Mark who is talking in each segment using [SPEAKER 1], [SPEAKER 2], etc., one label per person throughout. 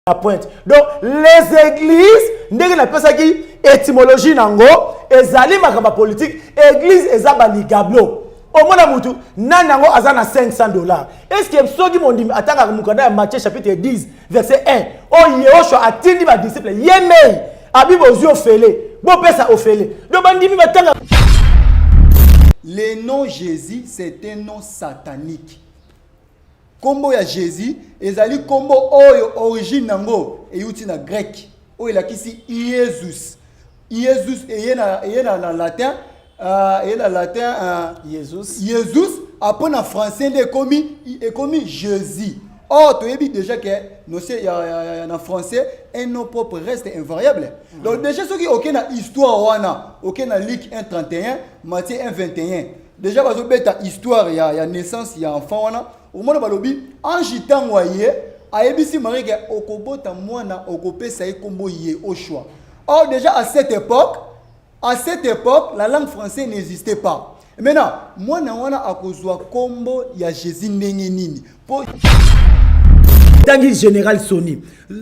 [SPEAKER 1] la pointe. Donc les églises ndenge na pesa ki étymologie nango ezali makamba politique église ezaba ligablo. Au moins mutu nanango azana $500. Est-ce que soki mondimi atanga mukanda ya Matthieu chapitre 10 verset 1 o Yehoshua atindi ba disciple yemei abibo ozio fele bo pesa ofele. Donc bandimi batanga
[SPEAKER 2] le nom Jésus c'est un nom satanique. Kombo ya Jésus ezali kombo oyo origine nango eyuti na grec oyo lakisi Jésus. Jésus eyena na latin Jésus après en français de commis Jésus. Or tu as dit déjà que en français un nom propre reste invariable. Donc déjà ce qui aucune histoire wana aucune Luc 1:31 Matthieu 1:21 déjà bazo beta histoire ya naissance ya enfant wana au monde balobi anjitan waye ayebisi Marie que okobota mwana okopesa ekombo ye au choix. Or déjà à cette époque la langue française n'existait pas. Maintenant mwana wana akozwa kombo ya Jésus ndenge nini pour
[SPEAKER 1] Tangi Général Sony.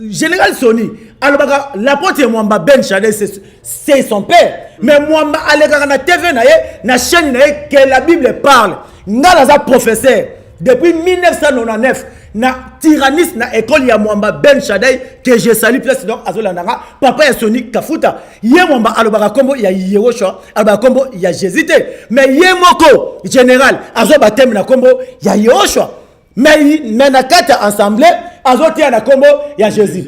[SPEAKER 1] Général Sony, alors l'apôtre Mwamba Ben Chadé, c'est son père. Mais Mwamba Alekara na TV na chaîne que la Bible parle. Ngalaza professeur depuis 1999 na tyranniste na école ya Mwamba Ben Chadé que je salue place donc azolandanga papa ya Sony Kafuta. Ye Mwamba alobaka kombo ya Yehoshua, alobaka kombo ya Jésus. Mais ye moko général azoba thème na kombo ya Yehoshua. Mais na kata ensemble azotia na kombo ya Jésus.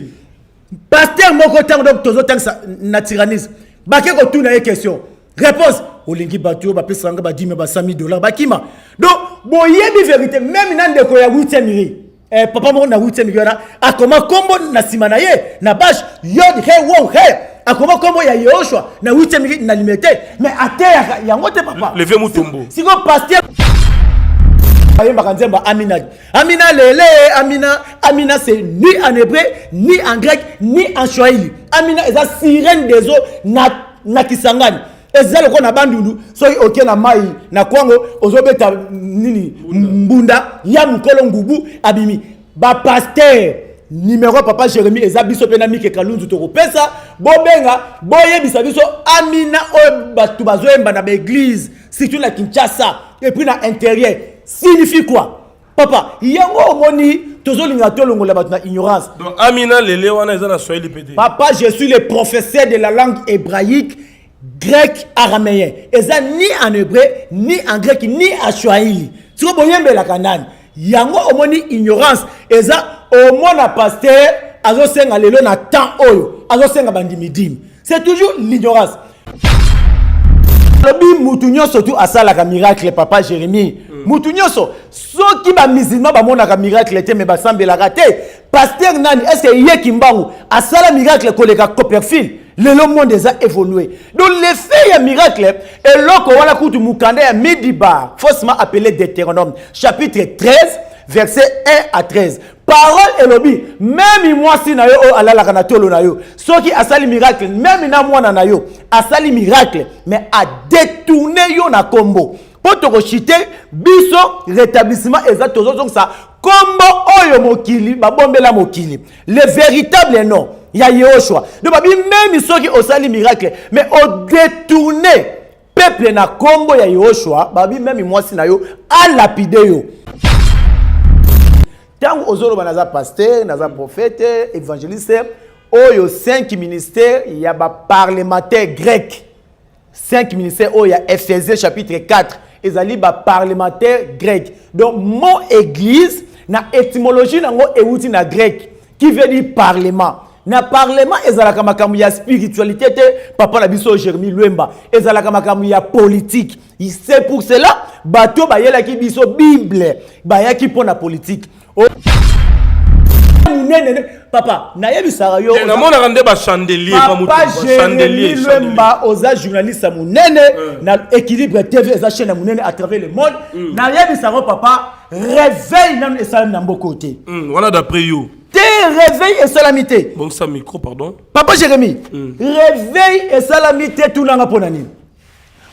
[SPEAKER 1] Pasteur moko tango donc tozo tango na tyrannisme. Bake ko tuna question. Réponse olingi batio ba pesa nga ba $10,000 ba $100,000 bakima. Donc boyebi vérité même na ndeko ya 8e miri. Papa moko na 8e miri akoma kombo na simana ye na bash yod he wo he. Akoma kombo ya Yehoshua na 8e miri na limité mais atea yango te papa.
[SPEAKER 3] Levez mutumbo.
[SPEAKER 1] Siko pasteur Amina. Amina lele, Amina c'est ni en hébreu, ni en grec, ni en swahili. Amina est la sirène des eaux na Kisangani. Ezalo ko na bandundu, soki oke na mai na kwango ozobeta nini mbunda ya mukolo ngubu abimi. Ba pasteur numéro papa Jérémie eza biso pena mike kalunzu to kopesa bobenga boye biso Amina o batu bazoemba na église surtout la Kinshasa et puis na intérieur. Signifie quoi? Papa, yango moni tozolinga tolongola batuna ignorance.
[SPEAKER 3] Donc Amina lele wana eza na swahili pété.
[SPEAKER 1] Papa, je suis le professeur de la langue hébraïque, grec, araméen. Eza ni en hébreu, ni en grec, ni en swahili. Siko boyembe la kanani. Yango moni ignorance. Eza au mona pasteur azo senga lelo na temps oyo. Azo senga bandimidim. C'est toujours l'ignorance. Lobi mutunyo surtout asala ka miracle papa Jérémie. Mutunyoso soki ba musulman ba mona ka miracle te mais ba sambela raté. Pasteur nani est-ce que yé kimbangu asala miracle koleka Copperfield le monde déjà évolué. Donc l'effet ya miracle et loko wala kutu mukanda ya Midibar faussement appelé Deutéronome chapitre 13 verset 1 à 13. Parole et lobby même moi si na yo alala kana tolo na yo soki asali miracle même na mwana na yo asali miracle mais a détourner yo na kombo pour te rechuter biso rétablissement exact donc ça kombo oyo mokili babombela mokili le véritable nom ya Yehoshua donc babi même soki osali miracle mais au détourner peuple na kombo ya Yehoshua babi même moi si na yo a lapider yo. Tant ozolo banaza pasteur, naza prophète, évangéliste, oyo 5 ministères, il y a ba parlementaire grec. 5 ministères oyo ya Ephésiens chapitre 4, ezali ba parlementaire grec. Donc mon église na étymologie nango euti na grec qui veut dire parlement. Na parlement ezalaka makamu ya spiritualité te papa na biso Jérémie Luemba ezalaka makamu ya politique. C'est pour cela bato bayela ki biso Bible bayaki pona politique. Papa, nayebi sarayo.
[SPEAKER 3] Na mona rande ba chandelier
[SPEAKER 1] pa mutu. Chandelier Luemba oza journaliste munene na équilibre TV eza chaîne munene à travers le monde. Nayebi sarayo papa réveille nan esalam na mbokote.
[SPEAKER 3] Voilà d'après you.
[SPEAKER 1] Réveil et salamité.
[SPEAKER 3] Bon ça micro pardon.
[SPEAKER 1] Papa Jérémie. Réveil et salamité tout nanga ponani.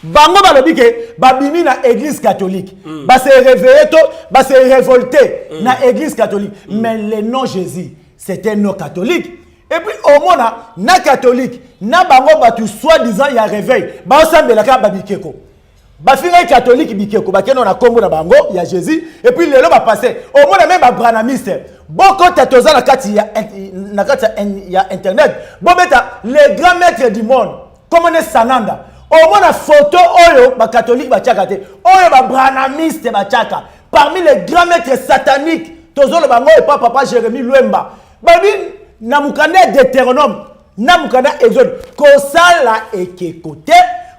[SPEAKER 1] Bango balobi ke babimi na église catholique. Ba se réveiller to, ba se révolter na église catholique. Mais le nom Jésus c'est un non catholique. Et puis au moins na catholique na bango batu soi-disant il y a réveil ba osambela ka babikeko ba finga catholique bikeko ba keno na kombo na bango il y a Jésus et puis lelo ba passer au moins même ba branamiste boko tatoza na kati ya internet bo beta les grands maîtres du monde comme ne sananda au moins na photo oyo ba catholique ba tiaka te oyo ba branamiste ba tiaka parmi les grands maîtres sataniques tozo le bango et papa Jérémie Luemba babi na mukanda Deutéronome na mukanda Exode kosala ekekote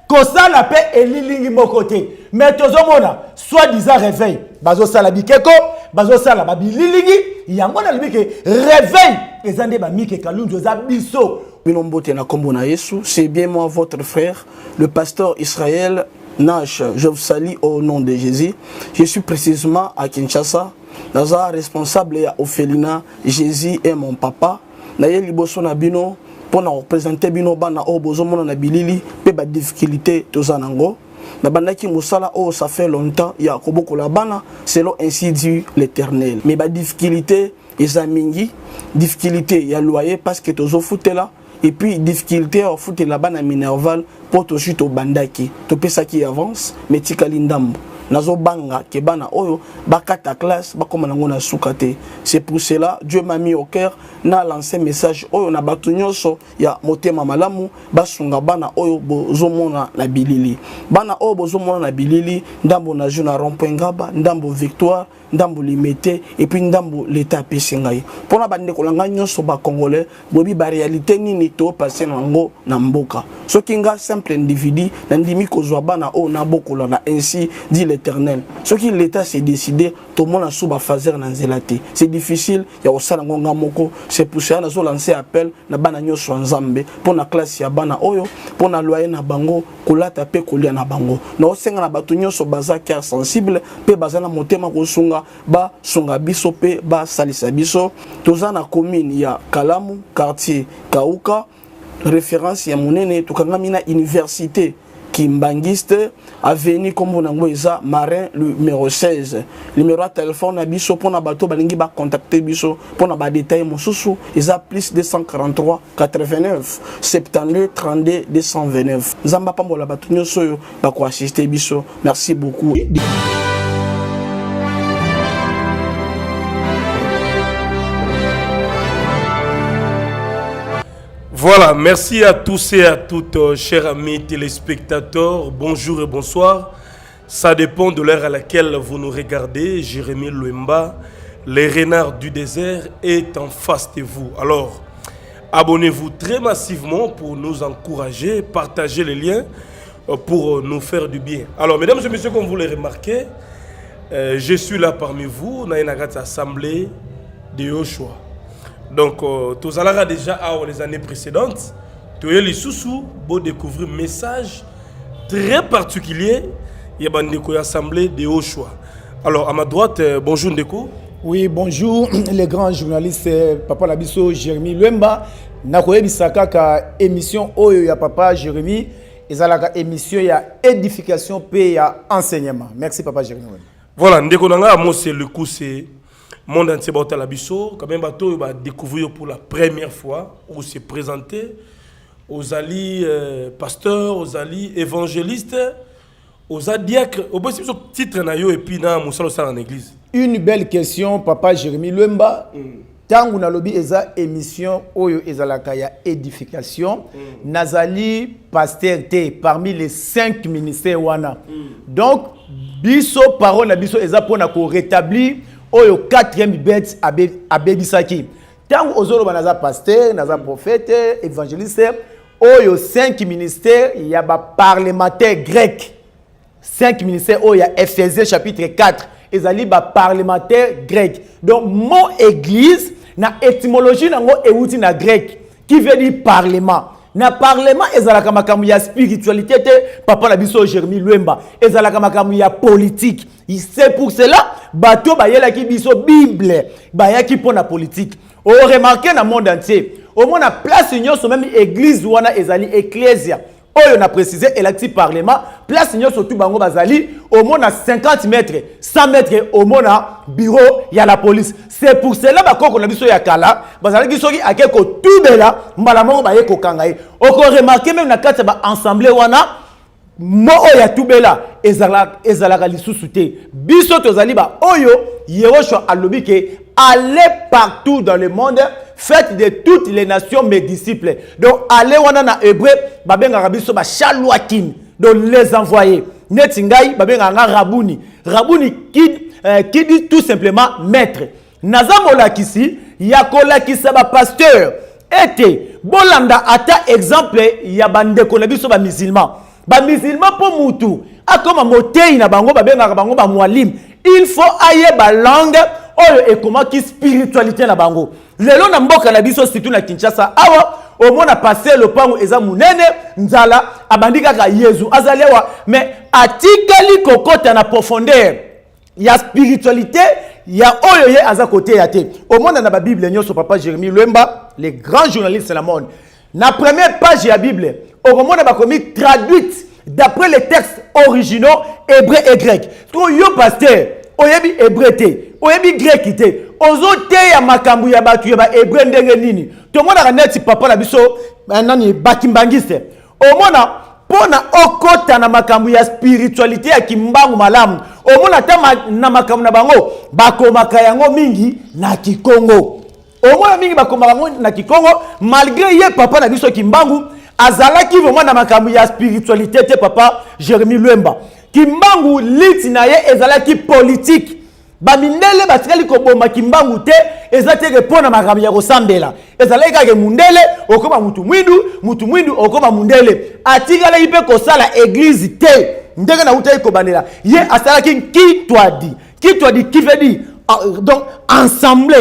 [SPEAKER 1] kosala pe elilingi mokote mais tozomona soi-disant réveil bazo sala bikeko bazo sala babililingi yango na libike réveil ezande ba mike kalunzo za biso
[SPEAKER 4] Binombote na kombo na Yesu, c'est bien moi votre frère le pasteur Israël Nash. Je vous salue au nom de Jésus. Je suis précisément à Kinshasa. Naza responsable ya Ophelina, Jésus est mon papa. Naye liboso na bino pour na représenter bino bana o bozomona na bilili pe ba difficulté tozanango. Na bandaki musala o ça fait longtemps ya koboko la bana selon ainsi dit l'Éternel. Mais ba difficulté ezamingi, difficulté ya loyer parce que tozo futela et puis difficulté au foot là-bas na Minerval pour to chute au bandaki. To pesa qui avance mais tikali ndambo. Nazo banga ke bana oyo bakata classe bakoma nango na sukate. C'est pour cela Dieu m'a mis au cœur na lancé message oyo na batu nyonso ya motema malamu basunga bana oyo bozomona na bilili. Bana oyo bozomona na bilili ndambo na juna rond-point Ngaba, ndambo Victoire, ndambo Limete et puis ndambo l'état pesingai. Pona bande kolanga nyonso ba congolais bobi ba réalité nini to passer nango na mboka. Soki nga simple individu na ndimi kozwa bana oyo na bokola na ainsi dit l'Éternel. Ce qui l'État s'est décidé, tout le monde a sous fazer na zelati. C'est difficile, il y a aussi ngonga moko. C'est pour ça que nous lancé appel na bana nyoso nzambe pour na classe ya bana oyo, pour na loyer na bango, kolata pe kolia na bango. Na osenga na batu nyoso baza cœur sensible, pe baza na motema kosunga ba sunga biso pe ba salisa biso. Toza na commune ya Kalamu, quartier Kauka, référence ya monene tukanga na université Kimbangiste, avenue Kombonangoeza, Marin, numéro 16. Numéro de téléphone, abiso, pour na bateau, balingi ba contacter biso, pour na ba détail, mon sousou, ils a plus 243 89 72 32 229. Zamba Pambola Batunyo Soyo, bako assister biso. Merci beaucoup.
[SPEAKER 3] Voilà, merci à tous et à toutes, chers amis téléspectateurs. Bonjour et bonsoir. Ça dépend de l'heure à laquelle vous nous regardez. Jérémie Luemba, les renards du désert, est en face de vous. Alors, abonnez-vous très massivement pour nous encourager, partagez les liens pour nous faire du bien. Alors, mesdames et messieurs, comme vous l'avez remarqué, je suis là parmi vous. On a une assemblée de Yoshua. Donc, tous allons déjà à les années précédentes, tu as les sous-sous pour découvrir un message très particulier. Il y a une assemblée de haut choix. Alors, à ma droite, bonjour Ndeko.
[SPEAKER 1] Oui, bonjour les grands journalistes, Papa Labiso, Jérémie Luemba. Nakoye Bisaka ka émission Oyo ya Papa Jérémie. Ezalaka émission ya édification et ya enseignement. Merci Papa Jérémie.
[SPEAKER 3] Voilà, Ndeko Nanga, moi c'est le coup, c'est monde entier Bata Labiso. Quand même, bateau va découvrir pour la première fois ou se présenter aux alliés pasteurs, aux alliés évangélistes, aux diacres, au possible titre nayo et puis na musalo ça en église. Une
[SPEAKER 1] belle question, Papa Jérémie Luemba. Tangu na lobi eza émission oyo ezalaka ya édification. Nazali pasteur T parmi les 5 ministères wana. Donc biso parole na biso eza pona ko rétablir oyo 4e bête abebisaki. Tangu ozolo banaza pasteur, naza prophète, évangéliste, oyo 5 ministères ya ba parlementaire grec. 5 ministères oyo ya Ephésiens chapitre 4 ezali ba parlementaire grec. Donc mon église na étymologie nango euti na grec qui veut dire parlement. Na parlement ezalaka makambo ya spiritualité te papa na biso Jérémie Luemba ezalaka makambo ya politique. C'est pour cela bato bayela ki biso Bible bayaki pona politique. O remarqué na monde entier au moins na place nyonso même église wana ezali ecclésia oyo na précisé elati parlement place nyonso surtout bango bazali au moins à 50 mètres 100 mètres au moins bureau ya la police. C'est pour cela bakoko na biso ya kala bazali soki akeko tubela mbala moko baye ko kangaye oko remarquer même na kati ba assemblée wana mo oya tubela ezalaka lisusu te biso tozali ba oyo Yehoshua alobi ke allez partout dans le monde, faites de toutes les nations mes disciples. Donc allez wana na hébreu babenga rabiso ba shaluakim, donc les envoyer. Netingai babenga nga rabuni. Rabuni qui dit tout simplement maître. Nazamola kisi yakola kisa ba pasteur était bolanda ata exemple ya bandeko na biso ba musulman. Ba musulman po mutu akoma motei na bango babenga bango ba mualim. Il faut aille ba langue oyo et comment qui spiritualité na bango. Lelo na mboka na biso surtout na Kinshasa awa au moins na passé le pango eza munene nzala abandika ka Yesu azalewa mais atikali kokota na profondeur ya spiritualité ya oyo ye aza côté ya te. Au moins na ba Bible nyoso papa Jérémie Luemba les grands journalistes de la monde. Na première page ya Bible au moment na ba commis traduite d'après les textes originaux hébreu et grec. To yo pasteur oyebi hébreu te oyebi grec te ozote ya makambu ya batu ya ba hébreu ndenge nini to mona ka neti papa na biso nani bakimbangiste omona pona okota na makambu ya spiritualité ya kimbangu malamu omona ta na makambu na bango bakomaka yango mingi na Kikongo omona mingi bakomaka yango na Kikongo malgré ye papa na biso kimbangu azalaki vraiment na makambu ya spiritualité te papa Jérémie Luemba kimbangu liti na ye ezalaki politique ba mindele batikali ko bomba kimbangu te ezate ke pona makambu ya kosambela ezalaki ka ke mundele okoma mutu mwindu okoma mundele atikala ipe ko sala église te ndenge na utai ko bandela ye asalaki qui toi dit qui veut dire donc ensemble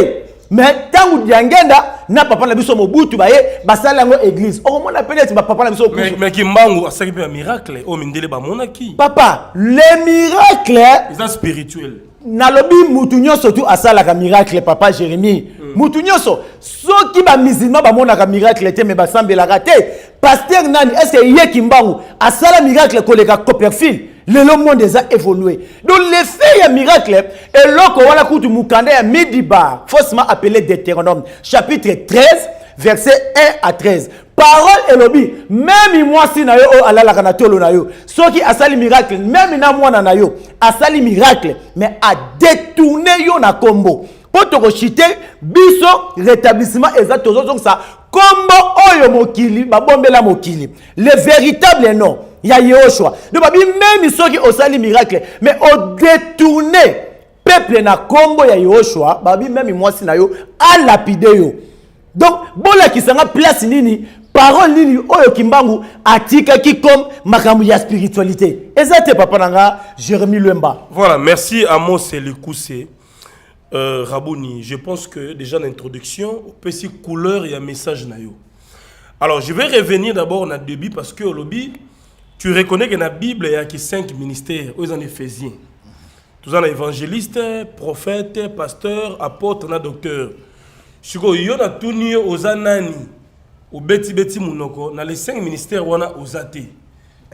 [SPEAKER 1] mais tangu diangenda na papa na biso mobutu baye basala ngo église o mona peut-être ba papa na biso
[SPEAKER 3] mais kimbangu asaki pe miracle o mindele ba monaki
[SPEAKER 1] papa les miracles
[SPEAKER 3] ils sont spirituels
[SPEAKER 1] nalobi mutu nyonso tu asala ka miracle papa Jérémie mutu nyonso soki ba musulman ba mona ka miracle te mais ba sambela te pasteur nani est-ce que ye kimbangu asala miracle koleka Copperfield le monde déjà évolué. Donc l'effet ya miracle et loko wala kutu mukanda ya Midibar, faussement appelé Deutéronome, chapitre 13, verset 1 à 13. Parole elobi, même moi si na yo alala kana tolo na yo, soki asali miracle, même na mwana na yo, asali miracle, mais a détourné yo na kombo. Poto ko chite biso rétablissement exact donc ça kombo oyo mokili babombela mokili. Le véritable nom il y a Yehoshua. Donc même ceux qui ont sali miracle mais ont détourné peuple na kombo ya Yehoshua, babi même moi si na yo a lapidé yo. Donc bola ki sanga place nini parole nini oyo kimbangu atika ki comme makambu ya spiritualité. Ezate papa nanga Jérémie Luemba.
[SPEAKER 3] Voilà, merci à Amos Lekoussé. Rabouni, je pense que déjà l'introduction au petit couleur et un message na yo. Alors je vais revenir d'abord na début parce que au lobby tu reconnais que dans la Bible, il y a 5 ministères, aux en Éphésiens. Tous en évangélistes, prophètes, pasteurs, apôtres, docteurs. Si vous avez tout nié aux anani, aux beti mounoko, dans les 5 ministères, on a aux athées.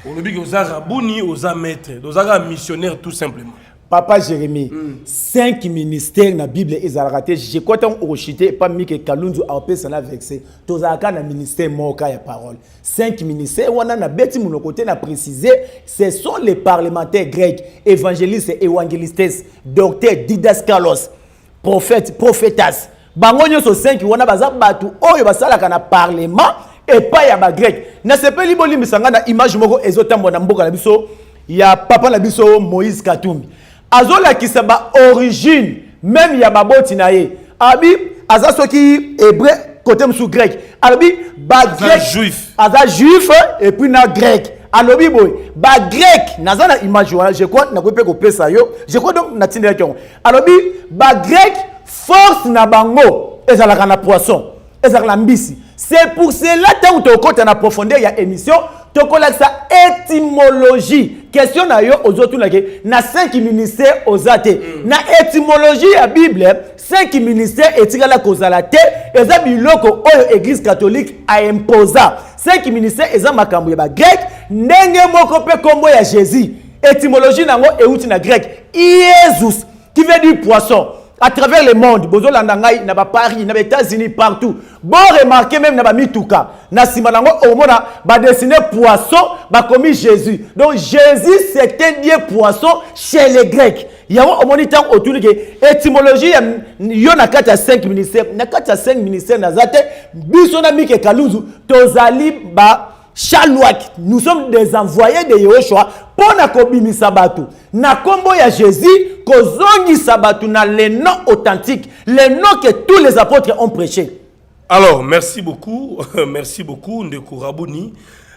[SPEAKER 3] On dit aux arabouni, aux maîtres, aux missionnaires tout simplement.
[SPEAKER 1] Papa Jérémie, 5 ministères dans la Bible, ils ont raté. Je crois que vous avez pas mis que Kalundu a appelé ça vexé. Tous les ministères moka ya parole. 5 ministères, on a bêti mon côté n'a précisé, ce sont les parlementaires grecs, évangélistes et évangélistes, docteurs, didaskalos, prophètes, prophétas. Bangonyo so 5 on a baza batu oyo basala kana parlement et pas ya ba grec. Na sepe liboli misanga na image moko ezotambo na mboka na biso ya papa na biso Moïse Katumbi. Azola ki sa ba origine même ya baboti na ye abi aza soki hébreu côté msou grec abi ba grec
[SPEAKER 3] juif
[SPEAKER 1] aza juif et puis na grec alobi boy ba grec nazana image wala je crois na ko pe ko pesa yo je crois donc na tindela kyon alobi ba grec force na bango ezalaka na poisson ezalaka na mbisi c'est pour cela tant que tu côté na profondeur ya émission tokolakisa étymologie question na yo ozotunake na 5 ministères ozate na étymologie ya Bible 5 ministères etikala kozala te eza biloko oyo église catholique a imposa 5 ministères eza makambo ya ba grec ndenge moko pe kombo ya Jésus étymologie nango euti na grec Iesus qui veut dire poisson. À travers le monde, bozo landangai na ba Paris, na ba États-Unis partout. Bon remarquer même na ba mituka, na simanango omona ba dessiner poisson, ba commis Jésus. Donc Jésus c'était Dieu poisson chez les Grecs. Yawo omoni tant autour que étymologie yo na kati ya 5 ministères, na kati ya 5 ministères na zate biso na mike kaluzu tozali ba Chalouak, nous sommes des envoyés de Yehoshua pour na kobimi sabatu. Na kombo ya Jésus, kozongi sabatu na les noms authentiques, les noms que tous les apôtres ont prêchés.
[SPEAKER 3] Alors, merci beaucoup, Ndeko Rabouni.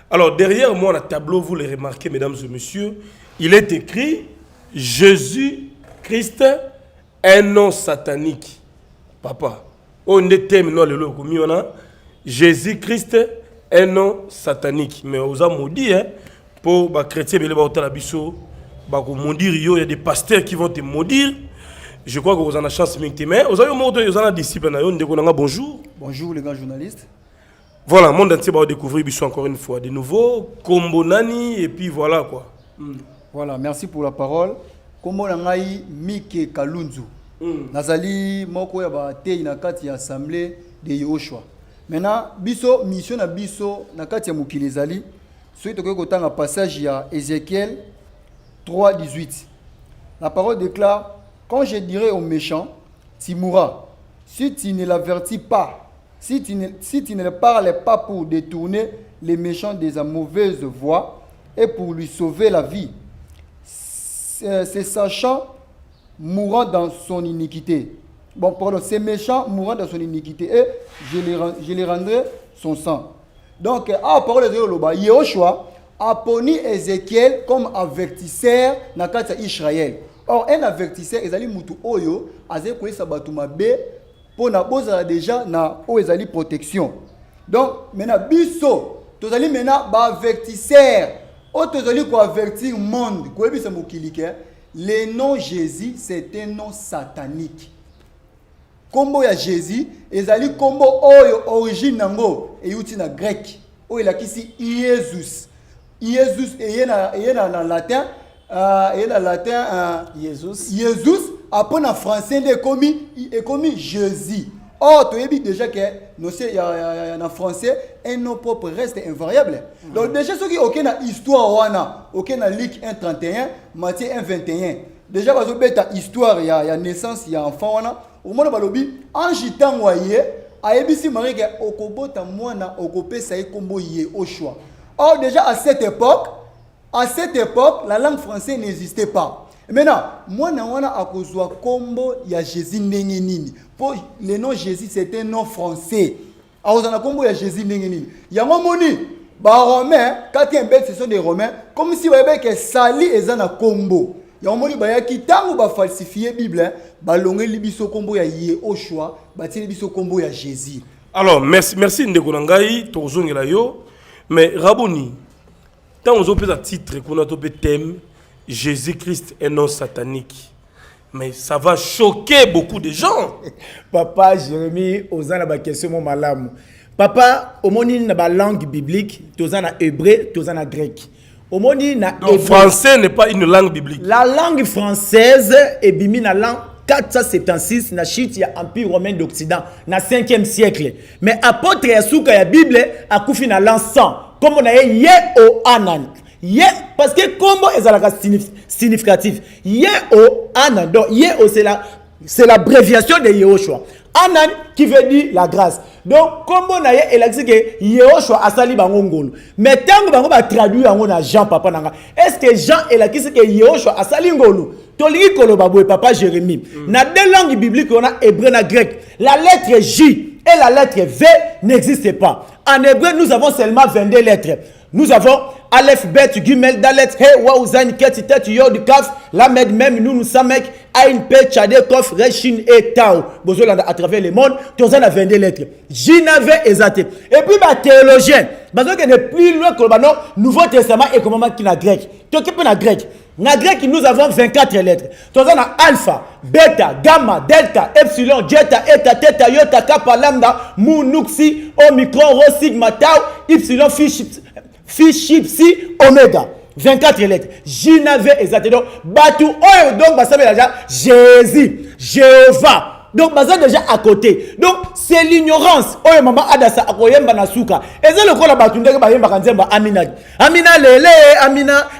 [SPEAKER 3] Alors, derrière moi, le tableau, vous le remarquez, mesdames et messieurs, il est écrit Jésus-Christ, un nom satanique. Papa, on est terminé le logo, Jésus-Christ, un nom satanique. Mais aux hommes maudits, pour les chrétiens, il y a des pasteurs qui vont te maudire. Je crois que vous en avez chance. Mais vous avez des disciples. Bonjour.
[SPEAKER 2] Bonjour les grands journalistes.
[SPEAKER 3] Voilà, le monde entier va découvrir encore une fois de nouveau. Kombo Nani, et puis voilà quoi.
[SPEAKER 2] Voilà, merci pour la parole. Kombo Nangai Mike Kalunzu. Nazali moko ya ba te na kati ya assemblée de Yehoshua. Maintenant, biso mission na biso na kati ya mukili zali. Soki tokoki kotanga passage ya Ézéchiel 3:18. La parole déclare: quand je dirai aux méchants, tu mourras, si tu ne l'avertis pas, si tu ne parles pas pour détourner les méchants de sa mauvaise voie et pour lui sauver la vie, ces sachants mourront dans son iniquité. Bon, pardon, ces méchants mourront dans son iniquité et je les rendrai son sang. Donc, à parole de Loba, Yehoshua a poni Ézéchiel comme avertisseur na kati ya Israël. Or, un avertisseur, ezali mutu oyo, azali koyesa batu mabe, pour na bozala déjà na o ezali protection. Donc, maintenant, biso, tozali maintenant ba avertisseur, o tozali ko avertir monde, ko ebisa mokilike, le nom Jésus, c'est un nom satanique. Kombo ya Jésus, ezali kombo oyo origine nango eyuti na grec, oyo elakisi Iesus. Iesus eyena na latin, Jésus, après en français est commis Jésus. Or, tu as dit déjà que en français, un nom propre reste invariable. Donc déjà ceux qui ont une histoire, aucun Luc 1:31, Matthieu 1:21. Déjà parce que histoire, il y a naissance, il y a enfant, au moment balobi anjitan waye ayebisi Marie que okobota mwana okopesa ekombo Yehoshua. Or déjà à cette époque, la langue française n'existait pas. Maintenant, mwana wana akozwa kombo ya Jésus ndenge nini. Pour le nom Jésus c'est un nom français. Akozana kombo ya Jésus ndenge nini. Yango moni ba romain, quand un bête ce sont des romains, comme si baye que sali ezana kombo. Yamoni bayaki tango ba falsifier Bible, ba longeli biso kombo ya Yehoshua, ba tili biso kombo ya Jésus.
[SPEAKER 3] Alors merci ndeko nangai tozongela yo, mais Rabouni, tant on a titre qu'on a topé thème Jésus-Christ est non satanique. Mais ça va choquer beaucoup de gens.
[SPEAKER 1] Papa Jérémie, osana ba question mo malamu. Papa, omoni na ba langue biblique, tozana hébreu, tozana grec.
[SPEAKER 3] Le français n'est pas une langue biblique.
[SPEAKER 1] La langue française est bimi na langue 476 na chute ya Empire romain d'Occident na 5e siècle. Mais apôtre Yasuka ya Bible a koufi na langue 100. Comme on a ye o anan. Ye parce que combo ezalaka significatif. Ye o anan. Donc ye o c'est l'abréviation de Yehoshua. Anan qui veut dire la grâce. Donc, comme na ye elakisi que Yehoshua asali bango ngolo. Mais tango bango ba traduire yango na Jean papa nanga. Est-ce que Jean elakisi que Yehoshua asali ngolo? Tolingi koloba boy papa Jérémie. Na deux langues bibliques on a hébreu na grec. La lettre J et la lettre V n'existent pas. En hébreu, nous avons seulement 22 lettres. Nous avons Aleph, Bet, Gimel, Dalet, He, Waou, Zain, Ket, Tet, Yod, Kaf, Lamed, Mem, Nun, Samek, Aïn, Pe, Tchade, Kof, Reshin et Tao. Bozolanda à travers le monde, tous en a 22 lettres. J'y n'avais exaté. Et puis, ma théologien, parce que n'est plus loin que le Nouveau Testament et comment qui na grec. Tu qui na grec. Na grec nous avons 24 lettres. Tu as alpha, bêta, gamma, delta, epsilon, zeta, eta, theta, iota, kappa, lambda, mu, nuxi, omicron, rho, sigma, tau, ypsilon, phi, psi, oméga. 24 lettres. Jinave exactement. Batu, oh, donc, bah, ça veut déjà Jésus, Jéhovah. Donc, bah, ça déjà à côté. Donc, c'est l'ignorance. Oh, maman, adasa, akoyemba nasuka. Et c'est le quoi la batunde que bayemba kanzemba amina. Amina lele,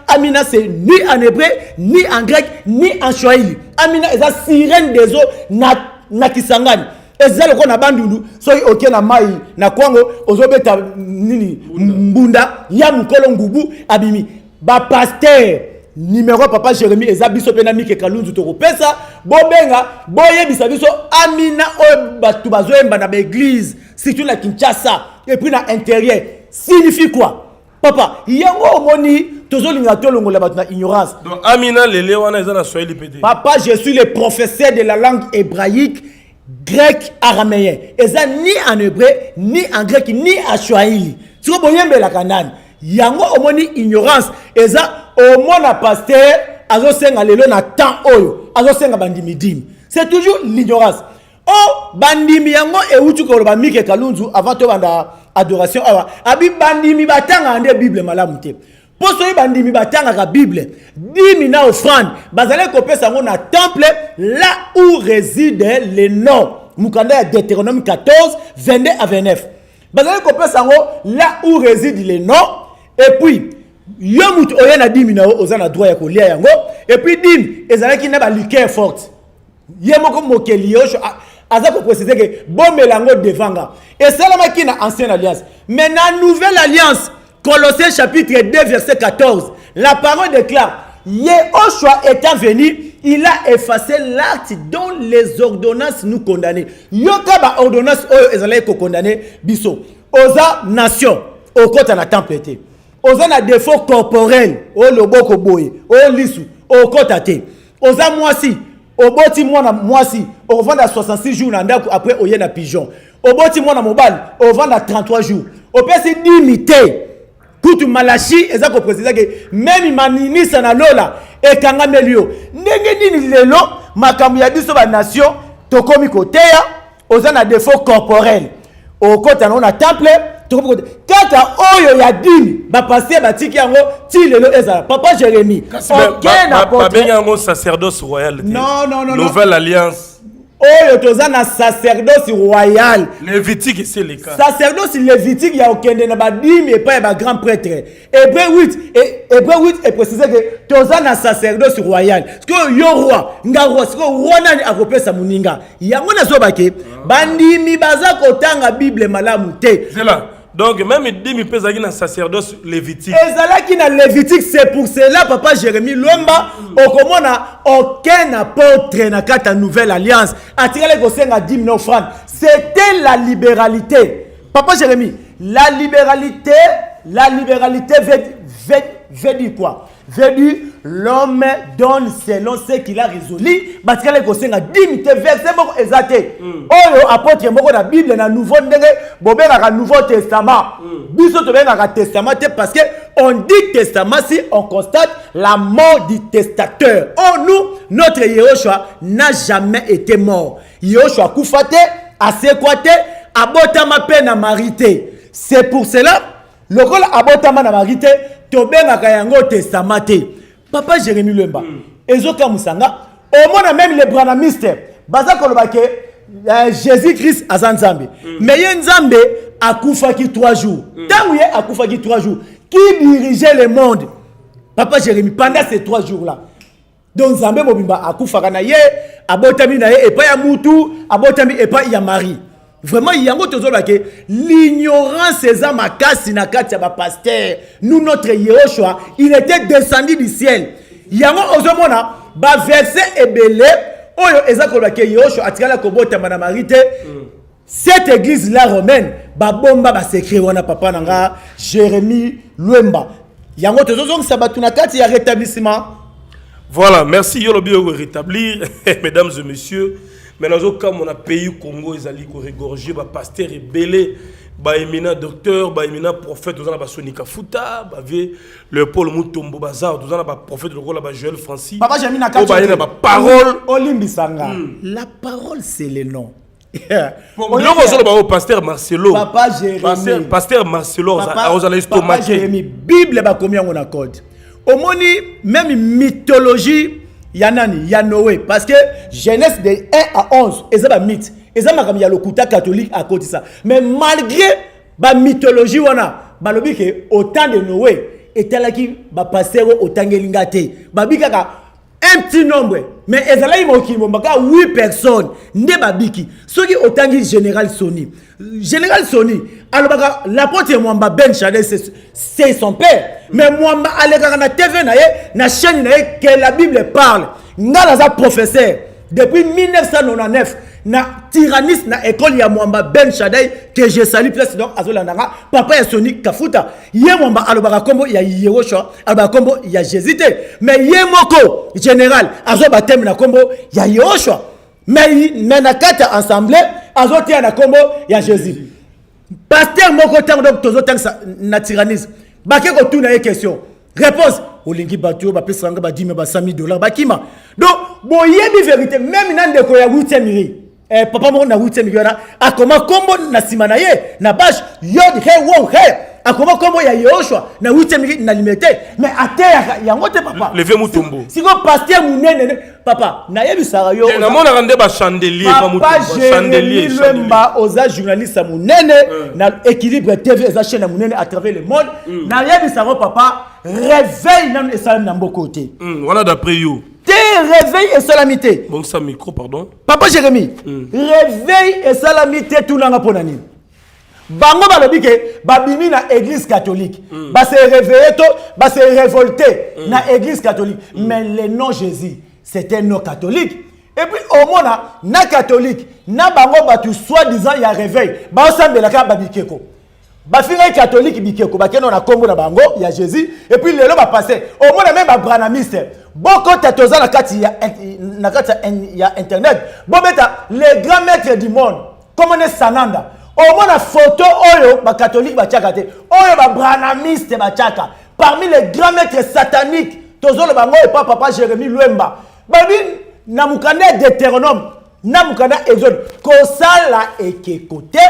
[SPEAKER 1] amina c'est ni en hébreu, ni en grec, ni en swahili. Amina est la sirène des eaux na kisangani. Et c'est le quoi na bandundu. Soy ok na mai na kwango ozobeta nini mbunda ya mukolo ngubu abimi. Ba pasteur numéro papa Jérémie ezabiso penami ke kalunzu to pesa bobenga boye bisabiso amina o batu bazoemba na l'église surtout la Kinshasa et puis na intérieur signifie quoi papa yango moni tozolinga tolongola batu na ignorance
[SPEAKER 3] donc amina lele wana eza na swahili pété
[SPEAKER 1] papa je suis le professeur de la langue hébraïque grec araméen eza ni en hébreu ni en grec ni en swahili siko boyembe la kanani yango omoni ignorance eza omona pasteur azosenga lelo na temps oyo azosenga bandimi dimi c'est toujours l'ignorance oh bandimi yango eutu ko ba mike kalunzu avant to banda adoration awa abi bandimi batanga ande bible malamu te poso bandimi batanga ka bible dimi na offrande bazale ko pesa ngo na temple là où réside les noms mukanda ya Deutéronome 14 22 à 29 bazale ko pesa ngo là où réside les noms. Et puis, yomut oyena dimi na ozana droit ya kolia yango. Et puis dim ezalaki na ba liqueur forte. Yemoko mokeli yosho aza ko préciser que bon melango devanga. Et cela maki na ancienne alliance. Mais na nouvelle alliance, Colossiens chapitre 2 verset 14, la parole déclare Yehoshua étant venu, il a effacé l'acte dont les ordonnances nous condamnaient. Yoka ba ordonnance oyo ezalaki ko condamner biso. Oza nation au côté na temple. Oza na défaut corporel, o loboko boye, o lisu, o kotate. Oza mwasi, oboti mwana mwasi, o vanda 66 jours na ndako après oye na pigeon. Oboti mwana mobile, o vanda 33 jours. O pesi limité. Kutu malachi eza ko préciser que même maninisa na lola e kanga melio. Ndenge nini lelo makambo ya biso ba nation tokomi koteya, oza na défaut corporel. O kota na temple kaka oyo ya dini ba passer ba tiki yango ti lelo ezala papa Jérémie aucun apôtre
[SPEAKER 3] ba benga ngo sacerdoce royal
[SPEAKER 1] non
[SPEAKER 3] nouvelle alliance
[SPEAKER 1] oyo toza na sacerdoce royal
[SPEAKER 3] lévitique c'est le cas
[SPEAKER 1] sacerdoce lévitique ya okende na ba dimi et pas ba grand prêtre Hébreu 8 est précisé que toza na sacerdoce royal parce que yo roi nga roi siko roi nani akopesa muninga yango na so bake bandimi baza kotanga bible malamu te
[SPEAKER 3] c'est là. Donc même dimi pesa ki na sacerdoce lévitique.
[SPEAKER 1] Ezalaki na lévitique, c'est pour cela papa Jérémie Lomba okomona aucun apôtre na kata nouvelle alliance atirale ko senga 10 000 francs. C'était la libéralité. Papa Jérémie, la libéralité veut dire quoi? Veut dire l'homme donne selon ce qu'il a résolu. Batikale ko senga 10 000 verset moko ezate. Oyo apôtre moko na Bible na nouveau ndenge bobenga ka Nouveau Testament. Biso to benga ka testament parce que on dit testament si on constate la mort du testateur. Oh nous, notre Yehoshua n'a jamais été mort. Yehoshua kufate, asekwate, abotama pe na marité. C'est pour cela le rôle abotama na marité tobenga ka yango testament te. Papa Jérémie Lwemba ezoka musanga au monde même les branamistes baza koloba ke Jésus-Christ azanzambe mais ye nzambe akufaki 3 jours tangu ye akufaki 3 jours qui dirigeait le monde Papa Jérémie pendant ces 3 jours là donc nzambe mobimba akufaka na ye abotami na ye et pas ya mutu abotami et pas ya Marie. Vraiment, il y a un autre que l'ignorance est ma casse na katia ba pasteur. Nous notre Yehoshua, il était descendu du ciel. Il y a un autre ba verset ebele oyo ezakoloba ke Yehoshua atikala ko bota na marité. Cette église là romaine ba bomba ba secret wana papa nanga Jérémie Lwemba. Il y a un autre sabatu na katia rétablissement.
[SPEAKER 3] Voilà, merci Yolobi au rétablir mesdames et messieurs. Mais dans le cas où on a pays Congo, ils allaient regorger, pasteur et belé Baemina docteur, baemina prophète, nous avons Sonika Futa, le Paul Mutombo Bazar, nous avons prophète de la Joël Francis.
[SPEAKER 1] Papa, j'ai mis la
[SPEAKER 3] parole.
[SPEAKER 1] Olimbisanga. La parole, c'est le nom.
[SPEAKER 3] Pasteur Marcelo.
[SPEAKER 1] Papa Jérémy.
[SPEAKER 3] Pasteur Marcelo,
[SPEAKER 1] Papa Jérémy. Bible, bah combien on accorde. Au moni, même mythologie, Yanani, Yanoé. Parce que Genèse de 1 à 11, et ça va mythe. Et ça, il y a le Kouta catholique à côté de ça. Mais malgré la mythologie, on a autant de Noé, et tel qui va passer au Tangelingate. Un petit nombre. Mais il y a 8 personnes. Nebabiki. Ceux qui ont tangi Général Sony. Général Sony, l'apôtre Mwamba Ben Chadé, c'est son père. Mais Mwamba, na TV, na chaîne, que la Bible parle. N'a professeur. Depuis 1999, na tyranniste na école ya Mwamba Ben Chadai que je salue président Azolandanga papa ya Sonic Kafuta ye Mwamba alobaka kombo ya Yehoshua alobaka kombo ya Jésus mais ye moko général azo batem na kombo ya Yehoshua mais na kata assemblée azo tia na kombo ya Jésus pasteur moko tango donc tozo tangsa na tyrannisme bake ko tuna ye question réponse olingi batio ba pesanga ba 10 $100,000 bakima donc boyebi vérité même nande ko ya 8e miri papa mo na 8e miri a comment kombo na simana ye na bash yod he wo he a comment kombo ya Yehoshua na 8e miri na limité mais à terre ya ngote papa
[SPEAKER 3] levé mutombo
[SPEAKER 1] siko pasteur munene papa na yebi sara yo
[SPEAKER 3] na mona rende ba chandelier
[SPEAKER 1] pas mutombo chandelier lemba oza journaliste munene na équilibre TV eza chaîne munene à travers le monde na yebi sara papa réveil nan esalam na côté
[SPEAKER 3] voilà d'après you
[SPEAKER 1] réveil et salamité.
[SPEAKER 3] Bon, ça micro, pardon.
[SPEAKER 1] Papa Jérémy, réveil et salamité tout le monde ponani. Bango balobi ke babimi na église catholique. Ba se réveiller to, ba se révolter na église catholique. Mais le nom Jésus, c'est un nom catholique. Et puis au moins na catholique, na bango batu soi-disant il y a réveil. Ba osambela ka babikeko. Ba finga catholique bikeko, ba keno na kombo na bango, il y a Jésus et puis lelo ba passer. Au moins même ba branamiste. Beaucoup de tatoza na kati ya internet. Bobeta les grands maîtres du monde. Comme on est Sananda. Au moins la photo oyo ba catholique ba tchakate. Oyo ba branamiste ba tchaka. Parmi les grands maîtres sataniques, tozo le bango et papa Jérémy Luemba. Babi namukane Deutéronome, namukane Exode. Kosala ekekote,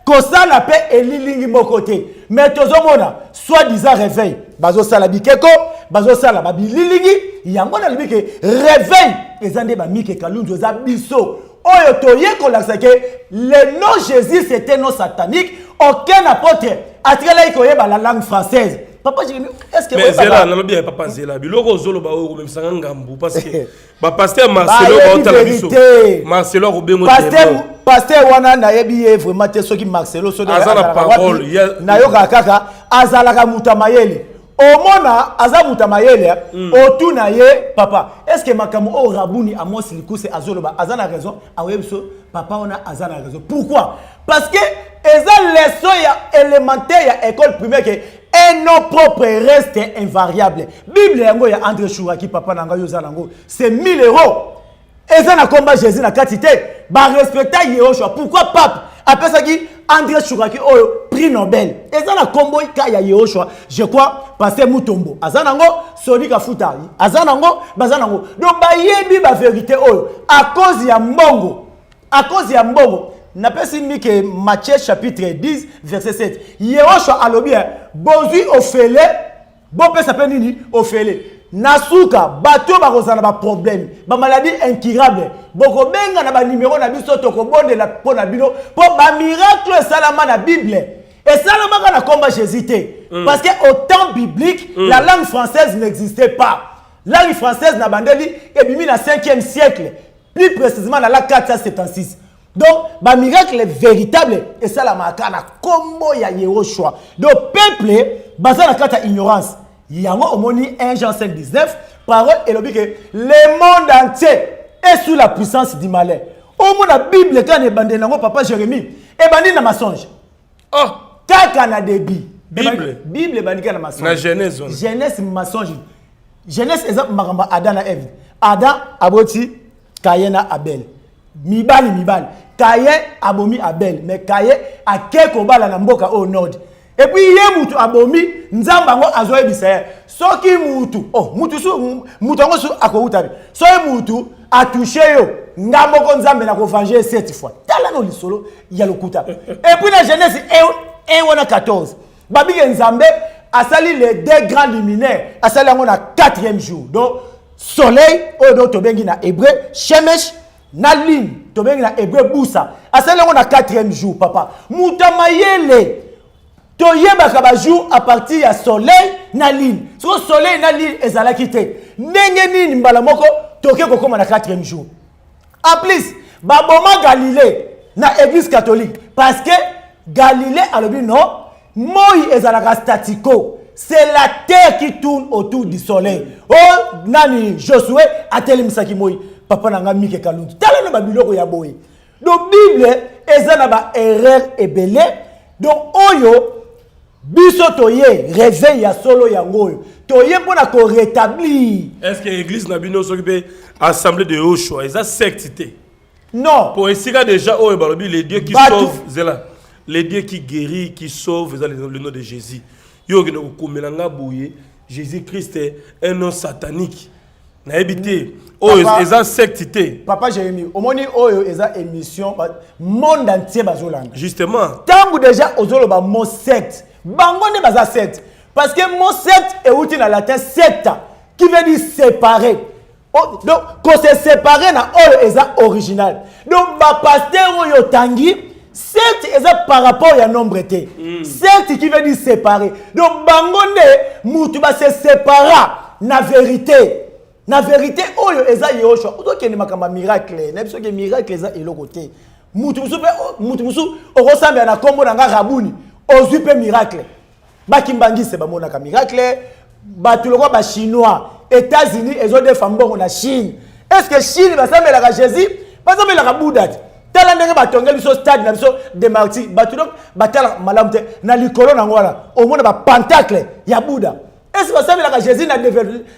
[SPEAKER 1] kosala pe elilingi mokote. Mais tozo mona soi-disant réveil. Bazo sala bikeko, bazo sala babililingi, yango na libike réveil ezande ba mike kalunzo za biso. Oyo toye ko la sake le nom Jésus c'était nom satanique, aucun apôtre atrela ikoyeba la langue française. Papa Jérémy, est-ce que
[SPEAKER 3] mais Zela na lobi papa Zela biloko zolo ba o même sanga ngambu parce que ba pasteur Marcelo ba otala biso. Marcelo Robengo
[SPEAKER 1] pasteur wana na yebi vraiment te soki Marcelo so de
[SPEAKER 3] azala parole
[SPEAKER 1] na yoka kaka azala ka mutamayeli. Omona azamuta mayele otuna ye papa est-ce que makamu o rabuni amos likuse azoloba azana raison awebso papa ona azana raison pourquoi parce que eza leçon ya élémentaire ya école primaire que un nom propre reste invariable bible yango ya André Chouraki papa nanga yoza nango c'est 1000 €. Eza na combat Jésus na katité ba respecter Yehoshua pourquoi pape après ça qui André Chouraki prix Nobel eza na combo ka ya Yehoshua je crois passer Mutombo azanango Sonika Futa azanango bazanango donc ba yebi ba vérité à cause ya mbongo na pesi mike Matthieu chapitre 10 verset 7 Yehoshua alobi bozui ofele bon pe s'appelle nini ofele nasuka bato ba kozana ba problème ba maladie incurable boko benga na ba numéro na biso to ko bondela pona bino po ba miracle salama na Bible et salama na combat Jésus parce que au temps biblique la langue française n'existait pas. La langue française na bandeli et bimi na 5e siècle plus précisément dans la 476. Donc ba miracle véritable et salama kana combo ya Yehoshua donc peuple basa na kata ignorance. Yango omoni 1 Jean 5:19 parole et lobi que le monde entier est sous la puissance du malin. Au monde la Bible quand e bande nango papa Jérémy e bandi na mensonge.
[SPEAKER 3] Oh,
[SPEAKER 1] kaka na débit.
[SPEAKER 3] Bible
[SPEAKER 1] bandi na mensonge.
[SPEAKER 3] Na Genèse.
[SPEAKER 1] Genèse mensonge. Genèse exemple makamba Adam na Ève. Adam aboti Caïn na Abel. Mibali. Kaye abomi Abel, mais Kaye a quelque bala na mboka au nord. Et puis yé mutu abomi nzamba ngo azoye bisaya. Soki mutu, oh mutu ngo su akouta. Soki mutu a touché yo, ngambo ko nzambe na ko venger 7 fois. Tala no lisolo ya lokuta. Et puis la Genèse 1:14. Babi nzambe asali les deux grands luminaires, asali ngo na 4e jour. Donc soleil odo to bengi na hébreu shemesh na lune to bengi na hébreu busa. Asali ngo na 4e jour papa. Muta mayele to yebaka ba jour à partir ya soleil na lune. So soleil na lune ezala kite. Ndenge nini mbala moko toke kokoma na 4e jour. En plus, baboma Galilée na église catholique parce que Galilée alobi non, moi ezalaka statico. C'est la terre qui tourne autour du soleil. Oh nani Josué atelimisaki moi papa nanga mike kalundu. Tala no babiloko ya boy. Donc Bible ezana ba erreur ebele. Donc oyo biso toye réveil ya solo yango toye mpona ko rétablir.
[SPEAKER 3] Est-ce que l'église n'a bino s'occuper assemblée de haut choix? Ils ont sectité.
[SPEAKER 1] Non.
[SPEAKER 3] Pour essayer déjà oh balobi les dieux qui sauvent, c'est là. Les dieux qui guérit, qui sauvent, c'est le nom de Jésus. Yo qui nous komelanga bouye, Jésus-Christ est un nom satanique. Na habité. Oh ils ont sectité.
[SPEAKER 1] Papa Jérémie, au moni oyo eza émission monde entier bazolanga.
[SPEAKER 3] Justement.
[SPEAKER 1] Tangu déjà ozolo ba mo secte. Bango ne baza secte. Parce que mon secte est outil dans latin secta qui veut dire séparer. Oh, donc quand c'est séparé na oyo eza original. Donc ba pasteur oyo tangi secte eza par rapport à nombre té. Secte qui veut dire séparer. Donc bango ne mutu ba se sépara na vérité. Na vérité oyo eza yoshua. Ozo kende makamba miracle. Na biso ke miracle eza eloko te. Mutu musu okosambya na kombo na nga rabuni. Ozu pe miracle. Bakimbangise bamonaka miracle. Batuloko ba chinois. États-Unis ezo de fambongo na Chine. Est-ce que Chine basambelaka Jésus? Basambelaka Bouddha. Tala ndenge batongeli biso stade na biso de martyrs. Batuloko batala malamu te na likolo na ngwana. Omona ba pentacle ya Bouddha. Est-ce que ça veut dire que Jésus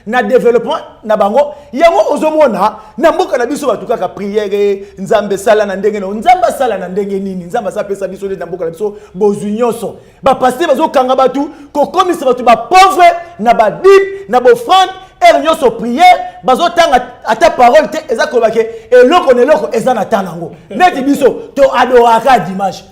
[SPEAKER 1] na développement na bango yango ozomona na mboka na biso batuka ka prière nzambe sala na ndenge no nzamba sala na ndenge nini nzamba sa pesa biso na mboka na biso bozunyonso ba pasteur bazo kanga batu ko komisa batu ba pauvre na ba dip na bo front et nyonso prière bazo tanga ata parole te eza ko bake eloko ne loko eza na tanango neti biso to adoraka dimanche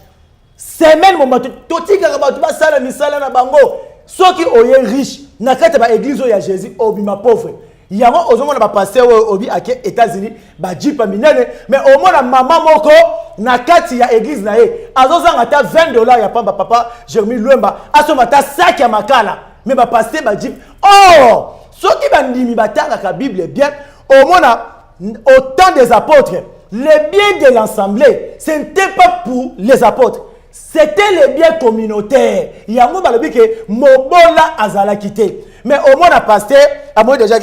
[SPEAKER 1] semaine mo batu to tika batu ba sala misala na bango soki oye riche na kati ba église ya Jésus obima pauvre yango ozomona ba pasteur obi ake États-Unis ba jipa minene mais omona mama moko na kati ya église na ye azozanga ta $20 ya pamba papa Jérémie Lwemba asoma ta sac ya makala mais ba pasteur ba jip oh soki bandimi batanga ka Bible bien omona au temps des apôtres les biens de l'assemblée ce n'était pas pour les apôtres. C'était les biens communautaires. Il y a un moment que Mobola azala quitté. Mais au moins la pasteur, à moi déjà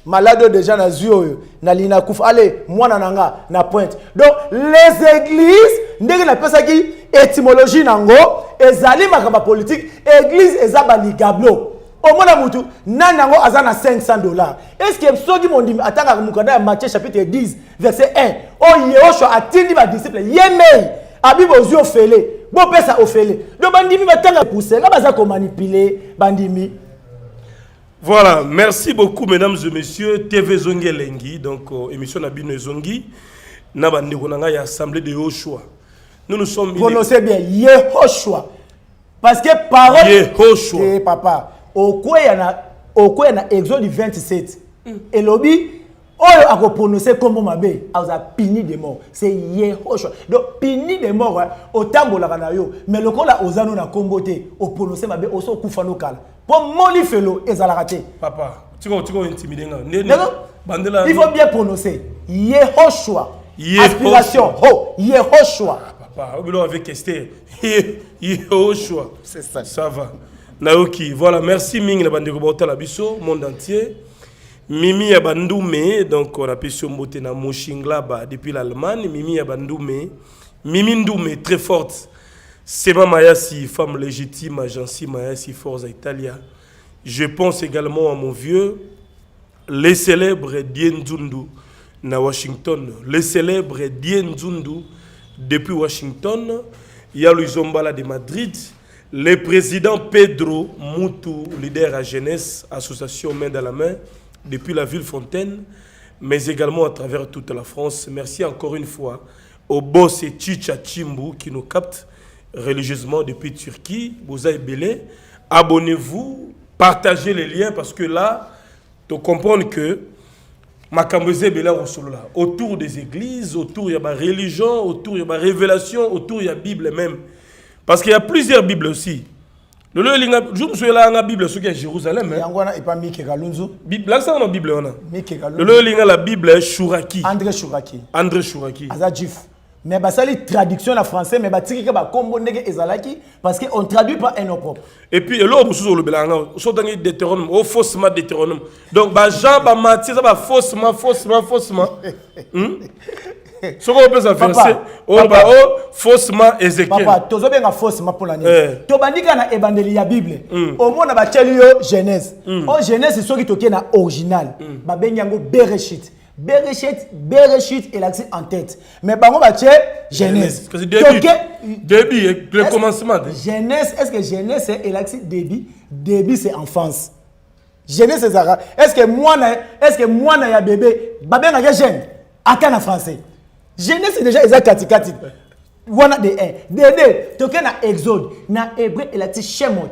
[SPEAKER 1] malade déjà na zio na lina kouf allez moi nanga na pointe. Donc les églises ndenge na pesa ki étymologie nango ezali makamba politique église ezaba ligablo. Au moins la mutu nanango azana $500. Est-ce que soki mondimi atanga mukanda ya Matthieu chapitre 10 verset 1. Oh Yehoshua atindi ba disciples yemei Abibo ozio fele, bo pesa ofele. Donc bandimi batanga pousser, là baza ko manipuler bandimi.
[SPEAKER 3] Voilà, merci beaucoup mesdames et messieurs. TV Zongi Lengi, donc émission Nabino Zongi, na bandeko nanga ya assemblée de Yoshua. Nous sommes
[SPEAKER 1] prononcez bien Yehoshua. Parce que parole
[SPEAKER 3] Yehoshua.
[SPEAKER 1] Eh papa, au quoi y na Exode 27. Et lobby oyo ako prononcer comme mabe aza pini de mort c'est Yehoshua donc pini de mort au tambola na yo mais lokola ozano na kombote au prononcer mabe oso kufa lokala pour moli felo ezala raté
[SPEAKER 3] papa tu intimider nga
[SPEAKER 1] bandela il faut bien prononcer Yehoshua aspiration ho Yehoshua
[SPEAKER 3] papa obilo avec Esther Yehoshua
[SPEAKER 1] c'est ça
[SPEAKER 3] ça va naoki voilà merci ming na bandeko bota la biso monde entier. Mimi Yabandoumé, donc on appelle sur Motena Moshinglaba depuis l'Allemagne. Mimi Yabandoumé, Mimi Ndoumé, très forte. Sema Mayasi, femme légitime, Agency Mayasi, Forza Italia. Je pense également à mon vieux, les célèbres Dien Zundu, na Washington. Le célèbre Dien Zundu depuis Washington. Il y a Louis Zombala de Madrid. Le président Pedro Moutou, leader à jeunesse, association main dans la main, depuis la ville Fontaine, mais également à travers toute la France. Merci encore une fois au boss Chicha Chimbu qui nous capte religieusement depuis Turquie. Vous avez belé. Abonnez-vous, partagez les liens parce que là, tu comprends que autour des églises, autour de la religion, autour de la révélation, autour de la Bible même. Parce qu'il y a plusieurs Bibles aussi. Je me souviens là, la Bible qui est à Jérusalem.
[SPEAKER 1] Il y a pas Mike Kalunzu.
[SPEAKER 3] Là, c'est la Bible.
[SPEAKER 1] Mike Kalunzu.
[SPEAKER 3] La Bible est Chouraki.
[SPEAKER 1] André Chouraki.
[SPEAKER 3] André Chouraki.
[SPEAKER 1] Azadjif. Mais ça les traduction en français, mais tiki ka kombo ndenge ezalaki parce que on traduit pas un nom propre.
[SPEAKER 3] Et puis là on sous le belanga, so dans Deutéronome, au faussement Deutéronome. Donc ba Jean ba Matthieu ça ba faussement. Ce qu'on peut verser, faussement Ézéchiel.
[SPEAKER 1] Papa, tozo benga faussement pour l'année. To bandika na évangile ya Bible. Au moins na ba teli Genèse. O Genèse c'est ce qui toke na original. Ba benyango Bereshit. Bereshit est là en tête. Mais bango ba tche Genèse.
[SPEAKER 3] Début, le commencement.
[SPEAKER 1] Genèse, est-ce que Genèse est là début? Début c'est enfance. Genèse c'est ça. Est-ce que moi na ya bébé, ba benga ya jeune. Aka na français. Genèse c'est déjà exact katikati. Wana de 1. De 2, toke na Exode, na hébreu il a dit Shemot.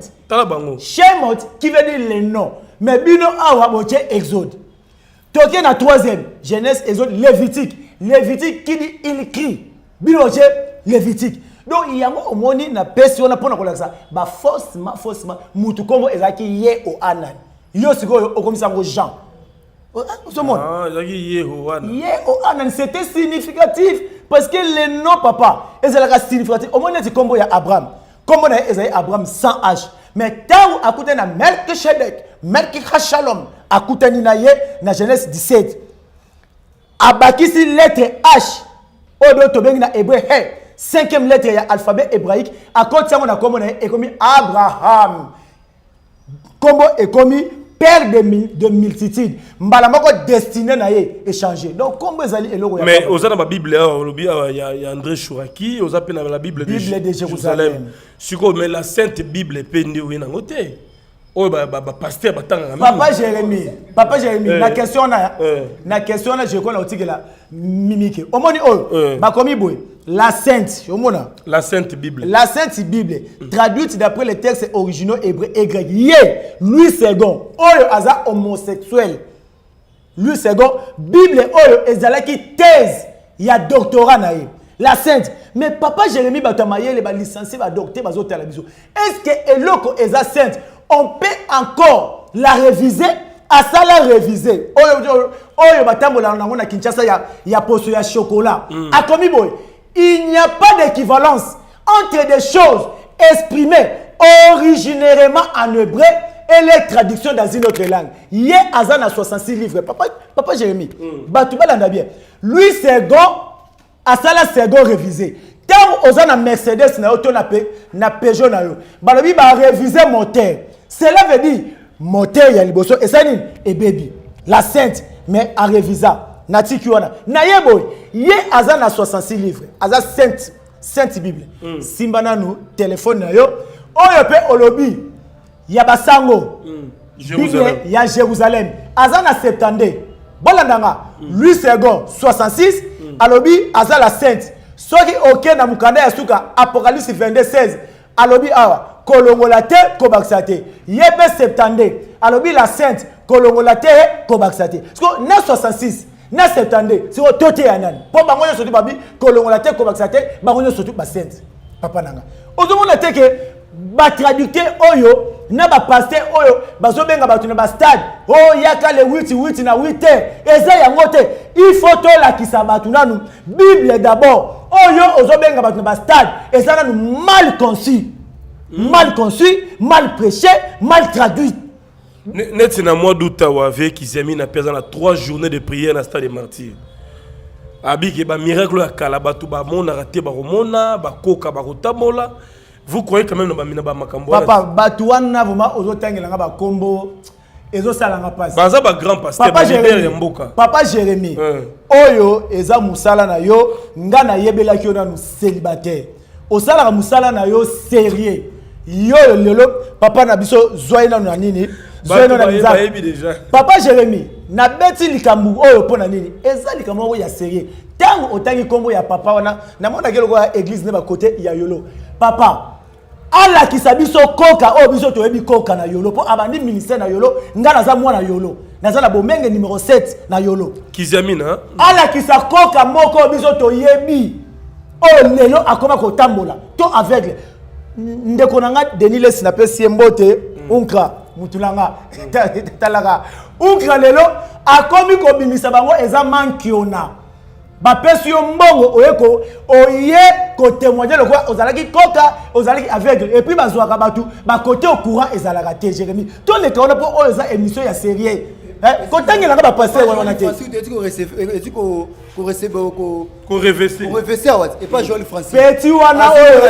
[SPEAKER 1] Shemot qui veut dire les noms. Mais bino awa bo tche Exode. Toke na 3e, Genèse, Exode, Lévitique. Lévitique qui dit il crie. Bino tche Lévitique. Donc il y a un moni na pesi on a pour na ça. Ba faussement mutu kombo ezaki ye o anan. Yo siko o komisa ngo Jean. C'était significatif parce que le nom papa est significatif. Au moins, c'est comme Abraham. Comme on a Abraham sans H. Mais tant à côté de Melchizedek, Shalom, à côté de na Genèse 17. Abaki si lettre H. Au d'autres na hébreu, 5e lettre de l'alphabet hébraïque. À côté de ça, on a commis Abraham. Comme est commis père de multitudes. Mbalamoko destiné na échanger. Donc comme vous allez
[SPEAKER 3] mais aux dans la Bible il y a André Chouraki, aux appels dans la Bible de Jérusalem. Mais la Sainte Bible pendi oui na côté. Oh pasteur batanga.
[SPEAKER 1] Papa Jérémie, la question na je connais otikela mimike. Omoni ba komi boy. La Sainte
[SPEAKER 3] Bible.
[SPEAKER 1] La Sainte Bible, traduite d'après les textes originaux hébreux et grecs. Louis II, oyo aza homosexuel. Louis II, Bible oyo ezalaki thèse, il y a doctorat na ye. La Sainte. Mais papa Jérémie batamaye les ba licencié ba docteur bazo la biso. Est-ce que eloko eza sainte, on peut encore la réviser? À ça la réviser. Oyo batambola na Kinshasa ya poso ya chocolat. A komi boy. Il n'y a pas d'équivalence entre des choses exprimées originairement en hébreu et les traductions dans une autre langue. Il y a Azana 66 livres. Papa Jérémie, bien. Lui, c'est à ça la second révisé. Tant aux na Mercedes na auto na Peugeot na yo. Balobi ba réviser moteur. Cela veut dire moteur ya liboso et ça et baby. La Sainte mais à révisa. Nati kiwana na yeboy ye azana 66 livres aza sainte Bible simbana nu téléphone na yo oyo pe olobi ya basango Bible ya Jérusalem azana 70 bolandanga lui second 66 alobi azala sainte soki oké na mukanda ya suka Apocalypse 22:16 alobi awa kolongola te kobakisa te ye pe 70 alobi la sainte kolongola te kobakisa te parce que na 66 na 70 c'est au toté anan po bango yo sotu babi kolongola te kobakisa te bango yo sotu ba sainte papa nanga ozomona te ke ba traducteur oyo na ba pasteur oyo bazobenga batu na ba stade oh yaka le 8 na 8 eza yango te il faut to la kisa batu nanu Bible d'abord oyo ozobenga batu na ba stade eza nanu mal conçu, mal prêché, mal traduit.
[SPEAKER 3] Net na mois d'août avec qui mis na pesa na 3 journées de prière na stade des martyrs. Abi ke ba miracle ya kala batu ba mona raté ba romona ba koka ba rotamola. Vous croyez quand même na ba makambo.
[SPEAKER 1] Papa batu wana vraiment ozotangela nga ba kombo ezo salanga passe
[SPEAKER 3] baza ba grand pasteur
[SPEAKER 1] Papa
[SPEAKER 3] ba leader
[SPEAKER 1] Jérémy,
[SPEAKER 3] ya mboka.
[SPEAKER 1] Papa Jérémy, oyo eza musala na yo nga na yebelaki yo nanu célibataire osalaka musala na yo sérieux yo lelo papa na biso zoye nanu na nini zoye nanu na bizaka Papa Jérémy na beti likambu oyo pona nini eza likambu oyo ya sérieux tango otangi kombo ya papa wana na mona keloko ya église ne ba côté ya yolo papa ala kisabiso koka oyo biso toyebi koka na yolo po abandi ministère na yolo nga naza mwana yolo naza na bomenge numéro 7 na yolo
[SPEAKER 3] Kizamina
[SPEAKER 1] ala kisa koka moko oyo biso toyebi oyo lelo akoma kotambola to aveugle ndeko nanga Denis Lesi na pesi mbote unkra mutulanga talaka unkra lelo akomi kobimisa bango eza mankiona bapesi yo mbongo oyeko oye ko témoigner le quoi ozalaki koka ozalaki aveugle et puis bazwaka batu ba côté au courant ezalaka te Jérémy to le kaona po oyo eza émission ya sérieux kotangela nga ba passer wana te
[SPEAKER 3] ko revêtir
[SPEAKER 2] et pas Joël Francis
[SPEAKER 1] petit wana oyo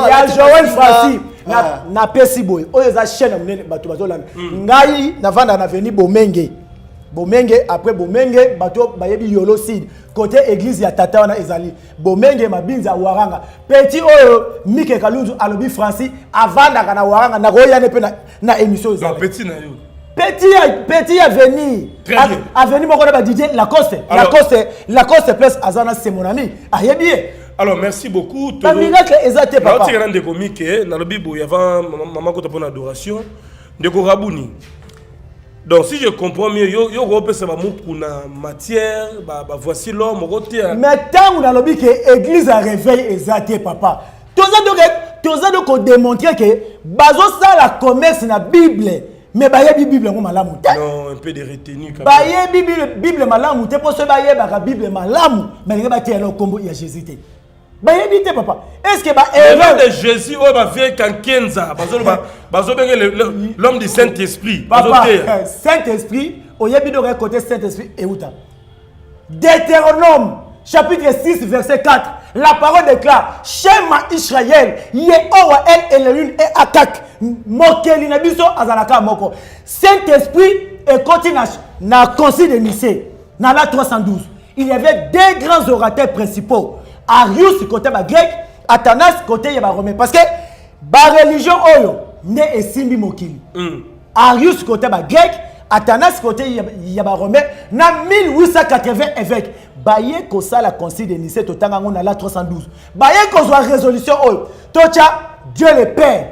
[SPEAKER 1] ya Joël Francis na pesi boy oyo eza chaîne munene batu bazolana ngai na vanda na veni bomenge après bomenge bato bayebi yolo sid côté église ya tata wana ezali bomenge mabinza waranga petit oyo Mike Kalunzu alobi Francis avanda kana waranga na koyane pe na émission ezali
[SPEAKER 3] petit na yo
[SPEAKER 1] petit ya venir avenir moko na ba DJ Lacoste plus azana c'est mon ami ayebi.
[SPEAKER 3] Alors merci beaucoup.
[SPEAKER 1] La miracle ezate papa.
[SPEAKER 3] Na tirana de comique na lobi bo yava maman ko tapona adoration de ko rabuni. Donc si je comprends mieux, yo repese ba mukuna matière, voici l'homme côté.
[SPEAKER 1] Mais tant on a lobby que église a réveil ezate papa. Toza donc démontrer que bazo ça la commerce na Bible. Mais bayebi Bible ngo malamu.
[SPEAKER 3] Non, un peu de retenue quand
[SPEAKER 1] même. Bayebi Bible malamu te poso bayeba ka Bible malamu, mais nga batie le combo ya Jésus te. Bayebi te papa. Est-ce que ba
[SPEAKER 3] erreur de Jésus o ba vie kan kenza, bazo benga l'homme du Saint-Esprit.
[SPEAKER 1] Papa, Saint-Esprit, oyebi do côté Saint-Esprit et outa. Deutéronome chapitre 6 verset 4. La parole déclare Shema Israël, Yehowa El Elohim et attaque. Mokeli na biso azalaka moko. Saint-Esprit et continue na concile de Nicée, na la 312. Il y avait deux grands orateurs principaux. Arius côté ba grec, Athanas côté ba romain parce que ba religion oyo ne esimbi mokili. Arius côté ba grec, Athanas côté ya ba romain na 1880 évêques. Baye ko ça la concile de Nicée totanga ngona la 312. Baye ko zo résolution oyo. Tocha Dieu le Père,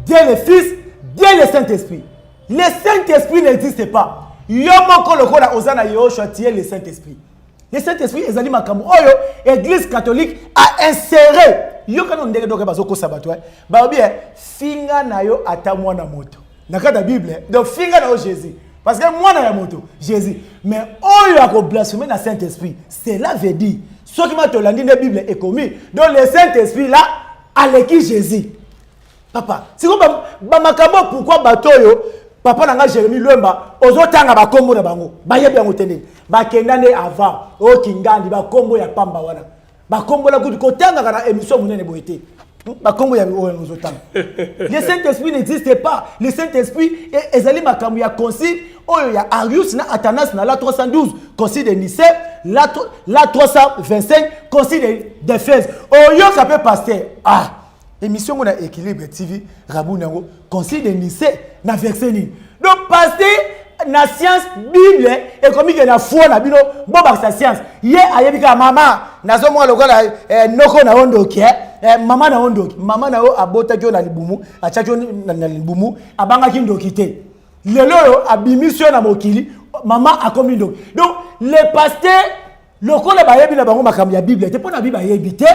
[SPEAKER 1] Dieu le Fils, Dieu le Saint-Esprit. Le Saint-Esprit n'existe pas. Yomo ko lokola ozana Yoshua tie le Saint-Esprit. Le Saint-Esprit ezali makambo oyo église catholique a inséré. Yo kana ndenge doka bazoko sabato. Ba bien finga na yo ata mwana moto. Na kata Bible, donc finga na yo Jésus. Parce que moi na ya moto Jésus. Mais oyo a ko blasphémer na Saint-Esprit. Cela veut dire ce qui m'a tolandi na Bible est commis. Donc le Saint-Esprit là avec Jésus. Papa, c'est comme ba makambo pourquoi batoyo papa nanga Jérémy Lwemba ozotanga ba kombo na bango. Ba yebi yango tene. Ba kendane avant o kingandi ba kombo ya pamba wana. Ba kombo la kutu kotanga kana émission munene boyete. Ba kombo ya ozotanga. Le Saint-Esprit n'existe pas. Le Saint-Esprit ezali makambo ya concile oyo ya Arius na Athanas na la 312 concile de Nicée, la 325 concile d'Éphèse. Oyo kapé pasteur. Ah, émission on a équilibre TV Rabou nango concile de Nicée na verset ni. Donc pasteur na science Bible et comme que na foi na bino bon ba sa science. Ye ayebika mama nazo mo lokola noko na ondoki mama na ondoki mama na o abota kyo na libumu achakyo na libumu abanga kindoki te. Lelo abimission na mokili mama akomi ndoki. Donc les pasteurs lokola bayebi na bango makambo ya Bible te pona Bible yebi te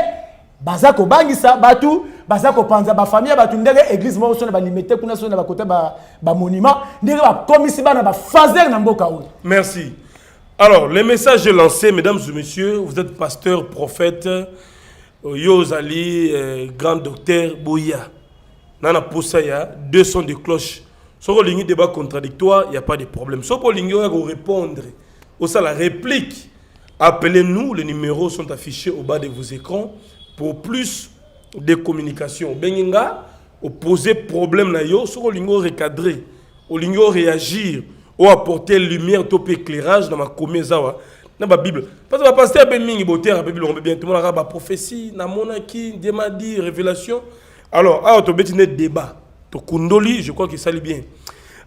[SPEAKER 1] baza ko bangisa batu baza ko panza ba famille batu ndenge église mo so na ba limité kuna so na ba côté ba monument ndenge ba komisi bana ba fazer na mboka o.
[SPEAKER 3] Merci. Alors, le message est lancé, mesdames et messieurs, vous êtes pasteur, prophète, Yozali, grand docteur, Boya. Nana Poussaya, deux sons de cloche. Sur le ligne débat contradictoire, il n'y a pas de problème. Sur le ligne, on va répondre. Au ça, la réplique. Appelez-nous, les numéros sont affichés au bas de vos écrans pour plus de communication. Benginga, opposer problème na yo, sur le ligne recadrer, au ligne réagir, ou apporter lumière, top éclairage dans ma commune zawa, dans ma Bible. Parce que le pasteur ben mingi boter la Bible, on bien tout le monde a ba prophétie, na monaki, demadi, révélation. Alors, ah, to betine débat, to kundoli, je crois que ça allait bien.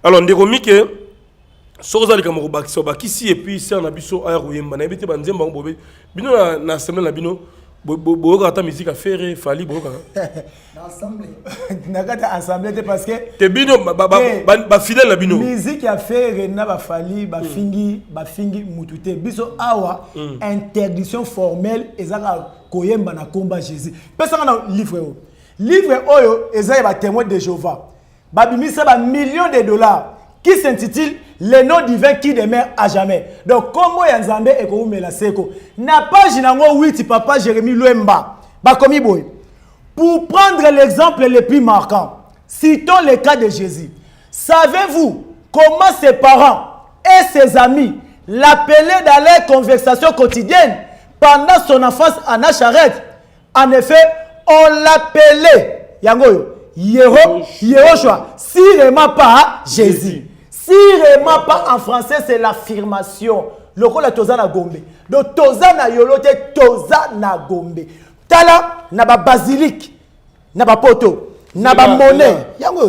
[SPEAKER 3] Alors, on dit que soza lika mo bakisa bakisi et puis c'est un abisso a royemba na ebité banzemba ngobé bino na semaine la bino bo ta musique à faire fali bo
[SPEAKER 1] Ensemble. Nakata ensemble parce que
[SPEAKER 3] te bino ba fidèle la bino
[SPEAKER 1] musique à faire na ba fali ba fingi mutute biso awa interdiction formelle ezaka koyemba na komba Jésus pesa na livre oyo ezaya ba témoin de Jéhovah ba bimisa ba millions de dollars qui s'intitule Le nom divin qui demeure à jamais. Donc, comment Yanzambe et Koumela Seko n'a pas Jinango 8 papa Jérémie Luemba. Bakomi boy. Pour prendre l'exemple le plus marquant, citons le cas de Jésus. Savez-vous comment ses parents et ses amis l'appelaient dans leurs conversations quotidiennes pendant son enfance à Nazareth? En effet, on l'appelait Yangoyo Yehoshua, si vraiment pas Jésus. Si vraiment pas en français, c'est l'affirmation. Le rôle est Tozana Gombe. Donc Tozana Yolote, Tozana Gombe. Tala, naba basilique, naba poto, naba monnaie.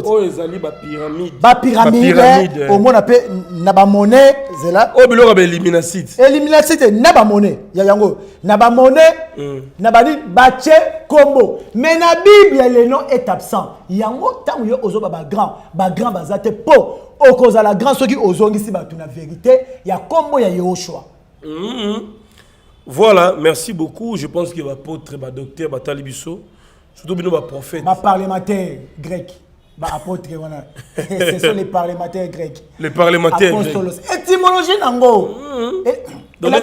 [SPEAKER 3] Oh, ezali ba pyramide.
[SPEAKER 1] Ba pyramide. Au monde appelle naba monnaie, c'est là.
[SPEAKER 3] Oh, bilo ba éliminacite.
[SPEAKER 1] Éliminacite, naba monnaie. Yango, naba monnaie, naba dit bache combo. Mais na Bible, le nom est absent. Yango, tant yo ozo ba grand bazate po. Au cause de la grande chose qui ozongi si batu na vérité, il y a combo ya Yehoshua.
[SPEAKER 3] Voilà, merci beaucoup. Je pense que l'apôtre, le docteur, le talibiso, surtout le prophète.
[SPEAKER 1] Le parlementaire grec. Apôtre, voilà. Ce sont les parlementaires grecs.
[SPEAKER 3] Les parlementaires grecs.
[SPEAKER 1] Étymologie nango.
[SPEAKER 3] Donc,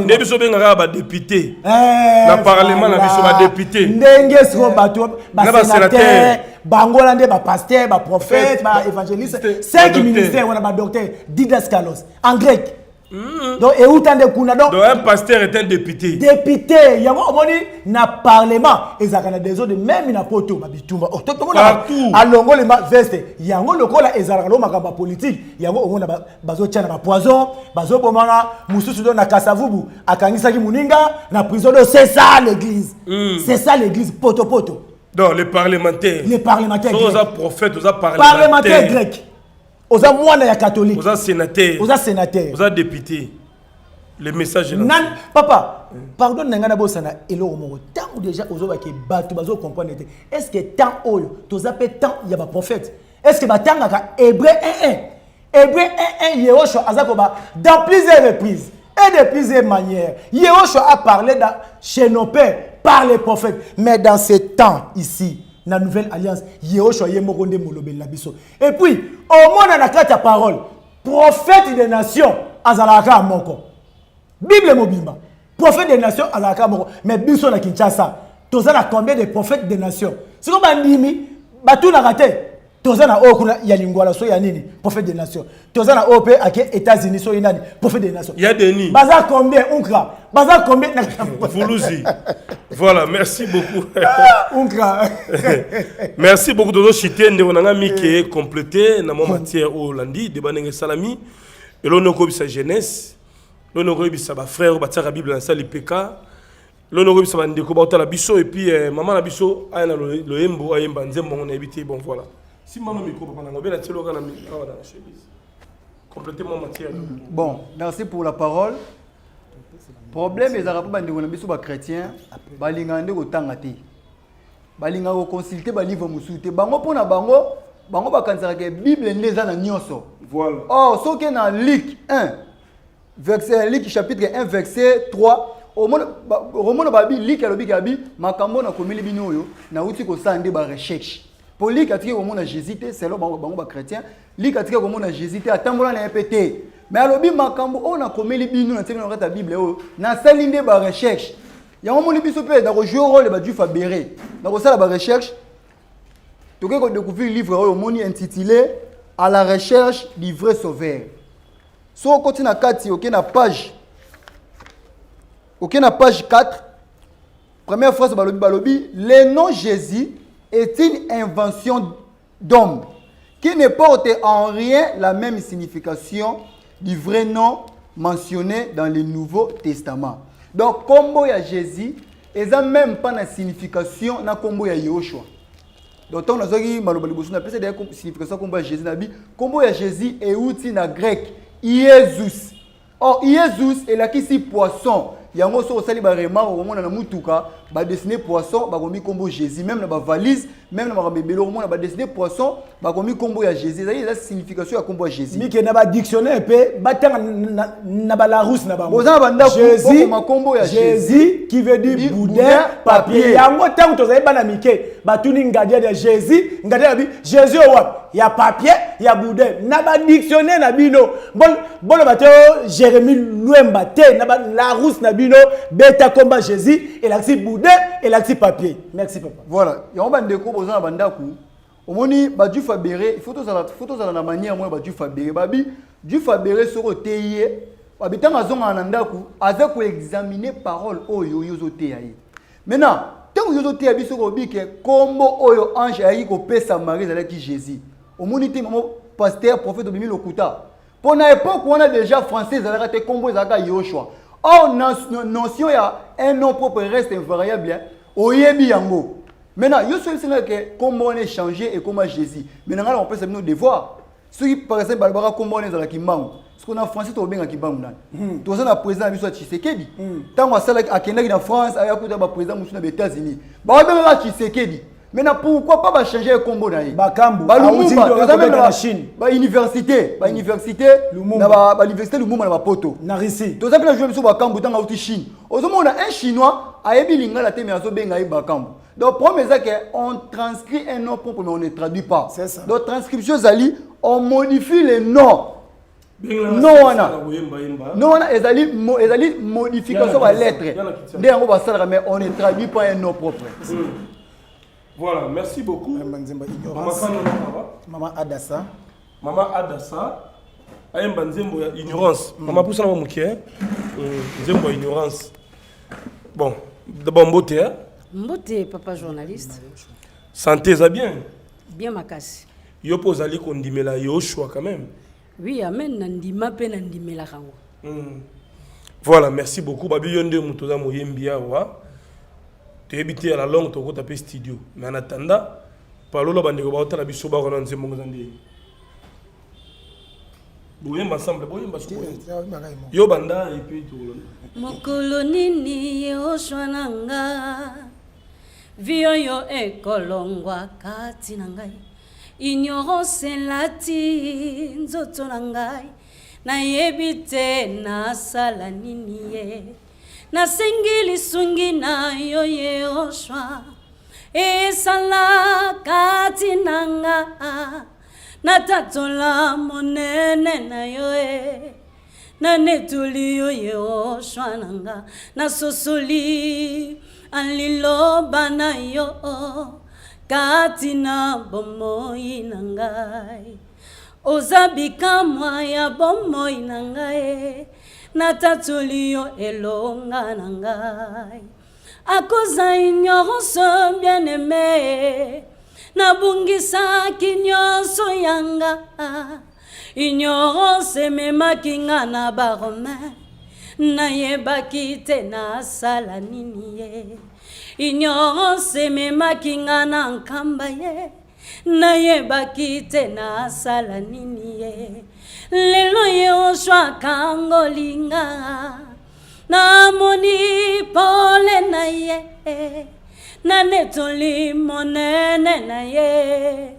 [SPEAKER 3] les biso benga ba député. Le parlement na biso ba député.
[SPEAKER 1] Ndenge so bato ba sénateur, bangola nde ba pasteur, ba prophète, ba évangéliste, 5 ministères on a ba docteur didaskalos en grec. Donc et où tande kuna donc
[SPEAKER 3] un pasteur est un député.
[SPEAKER 1] Député, yango omoni na parlement ezakana des autres même na poto ba bitumba. Oh to mona alongo le veste. Yango lokola ezalaka lo makamba politique. Yango omona bazo tchana ba poison, bazo bomanga mususu do na kasavubu akangisa ki muninga na prison de c'est ça l'église. C'est ça l'église poto.
[SPEAKER 3] Donc les parlementaires.
[SPEAKER 1] Les parlementaires.
[SPEAKER 3] Aux prophètes, aux
[SPEAKER 1] parlementaires grecs. Aux moines et catholiques.
[SPEAKER 3] Aux sénateurs.
[SPEAKER 1] Aux sénateurs.
[SPEAKER 3] Aux députés. Le message est là.
[SPEAKER 1] Papa, pardon, nangana bosana elo omoro. Tant déjà aux autres qui battent, bazo comprendre. Est-ce que tant oyo, tous appels tant il y a pas prophète. Est-ce que batanga ka Hébreu 1:1. Hébreu 1:1 Yehoshua azakoba dans plusieurs reprises et de plusieurs manières. Yehoshua a parlé chez nos pères par les prophètes, mais dans ces temps ici. La nouvelle alliance, Yehoshua Yemoronde Molobel Labiso. Et puis, au monde na kata parole, prophète des nations, Azalaka Moko. Bible Mobimba, prophète des nations, Azalaka Moko. Mais Biso na Kinshasa, Tozana combien de prophètes des nations? C'est comme Bandimi, Batou na raté. Tozana Okuna Yalingwala so yanini, prophète des nations. Tozana Ope ake États-Unis so yanani, prophète des nations.
[SPEAKER 3] Il y a des nids.
[SPEAKER 1] Baza combien Unkra? Baza combien
[SPEAKER 3] Foulouzi. Voilà, merci beaucoup.
[SPEAKER 1] Unkra.
[SPEAKER 3] Merci beaucoup de citer. On a mis qui est complété dans ma matière au lundi de Banenge Salami. Et l'on a eu sa jeunesse. L'on a eu sa frère, bâtir la Bible dans sa l'IPK. L'on a eu sa bandeko bauta la biso et puis maman la biso a le embo a emba nzembo on a évité bon voilà. Si maman micro papa na ngobela telo kana mi ah voilà chemise. Compléter ma matière.
[SPEAKER 2] Bon, merci pour la parole. Problème les arabes bandeko na biso ba chrétien balinga ndeko tanga te. Balinga ko consulter ba livre musuté bango pona bango bakanzaka ke Bible ndeza na nyonso.
[SPEAKER 3] Voilà.
[SPEAKER 2] Oh, so que dans Luc 1 verset Luc chapitre 1 verset 3 au moment babi Luc alobi kabi makambo na komeli bino yo na uti ko sande ba recherche. Pour Luc atiki au monde Jésus te c'est là bango ba chrétien Luc atiki au monde Jésus te atambola na répéter. Mais alobi makambo on a komeli bino na tena ta Bible o na salinde ba recherche. Ya mo li biso pe da ko jouer rôle ba du fabéré. Na ko sala ba recherche. Tu peux découvrir le livre au monde intitulé À la recherche du vrai sauveur. Si on continue à 4, ok na page 4, première phrase balobi, le nom Jésus est une invention d'homme qui ne porte en rien la même signification du vrai nom mentionné dans le Nouveau Testament. Donc, combo ya Jésus, ils n'ont même pas la signification na combo ya Yoshua. Donc, on a dit que la signification combo ya Jésus, combo ya Jésus est outil na grec, Jésus. Or, Jésus est là qui si poisson. Yango so sali ba remarque au monde na mutuka ba dessiner poisson ba komi combo Jésus même na ba valise même na ba bébelo au monde ba dessiner poisson ba komi combo ya Jésus ça y est la signification ya combo ya Jésus
[SPEAKER 1] mi ke na ba dictionnaire pe ba tanga na ba Larousse na ba
[SPEAKER 2] Jésus ma combo ya
[SPEAKER 1] Jésus qui veut dire boudin papier yango tango to zali bana mike ba tuni ngadia de Jésus ngadia bi Jésus wa ya papier ya boudin na ba dictionnaire na bino bon ba te Jérémie Luemba te na ba Larousse na bino beta combat Jésus et l'axi boudin et l'axi papier. Merci papa.
[SPEAKER 2] Voilà, il y a un bandeko bozana bandaku. Omoni ba du fabéré, photos à la manière moi ba du fabéré babi du fabéré soro teye babi tanga zonga nandaku avec ko examiner parole oyo yozo teyaye. Maintenant, tant yozo teyabi soro bi ke kombo oyo ange ayi ko pesa Marie avec Jésus. Omoni te mamo pasteur prophète obimi lokuta. Pour na époque on a déjà français zalaka te kombo zalaka Yoshua. Or, notion il y a un nom propre reste invariable. Oyebi yango. Maintenant, il y a que comment on est changé et comment Jésus. Maintenant, on peut savoir nos devoirs. Ceux qui, par exemple, Barbara, comment on est dans la Kimbangu. Ce qu'on a en français, c'est bien à Kimbangu. Tout ça, on a président de Tshisekedi. Tant qu'on a à Kenya, en France, il y a un président des États-Unis. Barbara Tshisekedi. Maintenant, pourquoi pas changer le combo là?
[SPEAKER 1] Bakambu,
[SPEAKER 2] la Chine. Université, l'université Lumumba na Poto.
[SPEAKER 1] Narisi.
[SPEAKER 2] Tout ça, je suis Bakambu dans la Chine. Au moment un Chinois a ébilinga la teme azo benga Bakambu. Donc, premier c'est qu'on transcrit un nom propre, mais on ne traduit pas.
[SPEAKER 1] C'est ça.
[SPEAKER 2] Donc, transcription Zali, on modifie les noms. Non, on a ezali modification à lettre. Mais on ne traduit pas un nom propre.
[SPEAKER 3] Voilà, merci beaucoup.
[SPEAKER 1] Maman Adassa.
[SPEAKER 3] Maman Adassa. Ayemba nzembo ya ignorance. Maman poussa na mukie. Nzembo ya ignorance. Bon, d'abord mbote hein.
[SPEAKER 5] Mbote papa journaliste.
[SPEAKER 3] Santé ça bien.
[SPEAKER 5] Bien makasi.
[SPEAKER 3] Yo pozali kondimela Yoshua quand même.
[SPEAKER 5] Oui, amen nandima pe nandimela kango.
[SPEAKER 3] Voilà, merci beaucoup. Babi yonde mutoza moyembia wa. Tu habité à la longue, tu as tapé studio. Mais en attendant, par là, tu as tapé biso ba on nze mongo zandi. Boyemba ensemble, boyemba soko. Yo banda et puis tout.
[SPEAKER 5] Mokolo nini Yoshua nanga. Vio yo ekolongwa kati nangai. Ignorance lati nzoto nangai. Na yebite na sala nini ye. Na singili sungi na yo Yoshua esala kati nanga na tatola monene na yo na netuli yo Yoshua nanga na sosoli aliloba na yo kati na bomoi nangai ozabika mwa ya bomoi nangai na tatulio elonga nangai akoza ignorance bien aimé na bungisa kinyonso yanga ignorance mema kinga na baroma na yebaki te na sala nini ye ignorance mema kinga na nkamba ye na yebaki te na sala nini ye lelo Yoshua kangolinga na moni pole na ye na netoli monene na ye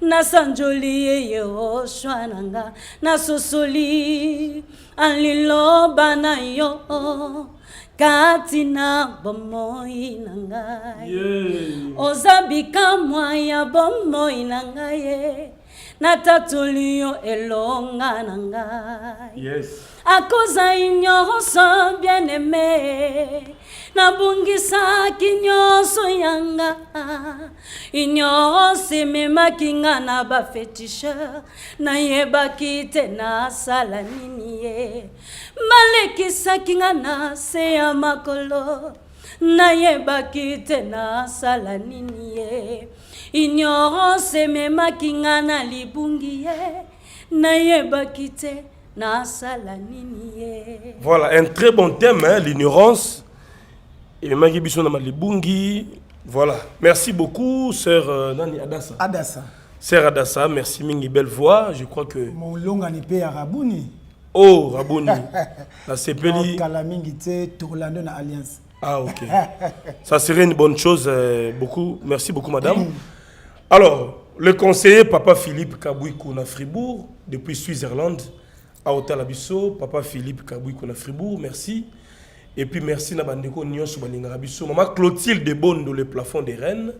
[SPEAKER 5] na sanjoli ye Yoshua nanga na susuli aliloba na yo kati na bomoi nangai ozabika mwa ya bomoi nangai na tatulio elonga nangai
[SPEAKER 3] Yes.
[SPEAKER 5] akoza ignorance bien aimé na bungisa kinyoso yanga ignorance mema kinga na ba féticheur na yebaki te na sala nini ye malekisa kinga na se ya makolo nayebaki te nasala nini ye ignorance ememaki nga na libungi ye nayebaki te nasala nini ye.
[SPEAKER 3] Voilà, un très bon thème, hein, l'ignorance. Et Magi Bisson Malibungi. Voilà, merci beaucoup, sœur Nani Adassa.
[SPEAKER 1] Adassa.
[SPEAKER 3] Sœur Adassa, merci Mingi, belle voix. Je crois que.
[SPEAKER 1] Mon long anipé à Rabouni.
[SPEAKER 3] Oh, Rabouni. La Sepeli.
[SPEAKER 1] Kalamingi te Tourlando na Alliance.
[SPEAKER 3] Ah, ok. Ça serait une bonne chose. Beaucoup. Merci beaucoup, madame. Alors, le conseiller Papa Philippe Kabouikou na Fribourg, depuis Suisse-Irlande, à Hôtel Abisso. Papa Philippe Kabouikou na Fribourg, merci. Et puis merci na bandeko nyonso balinga Abisso. Maman Clotilde de Bondo, le plafond des Rennes.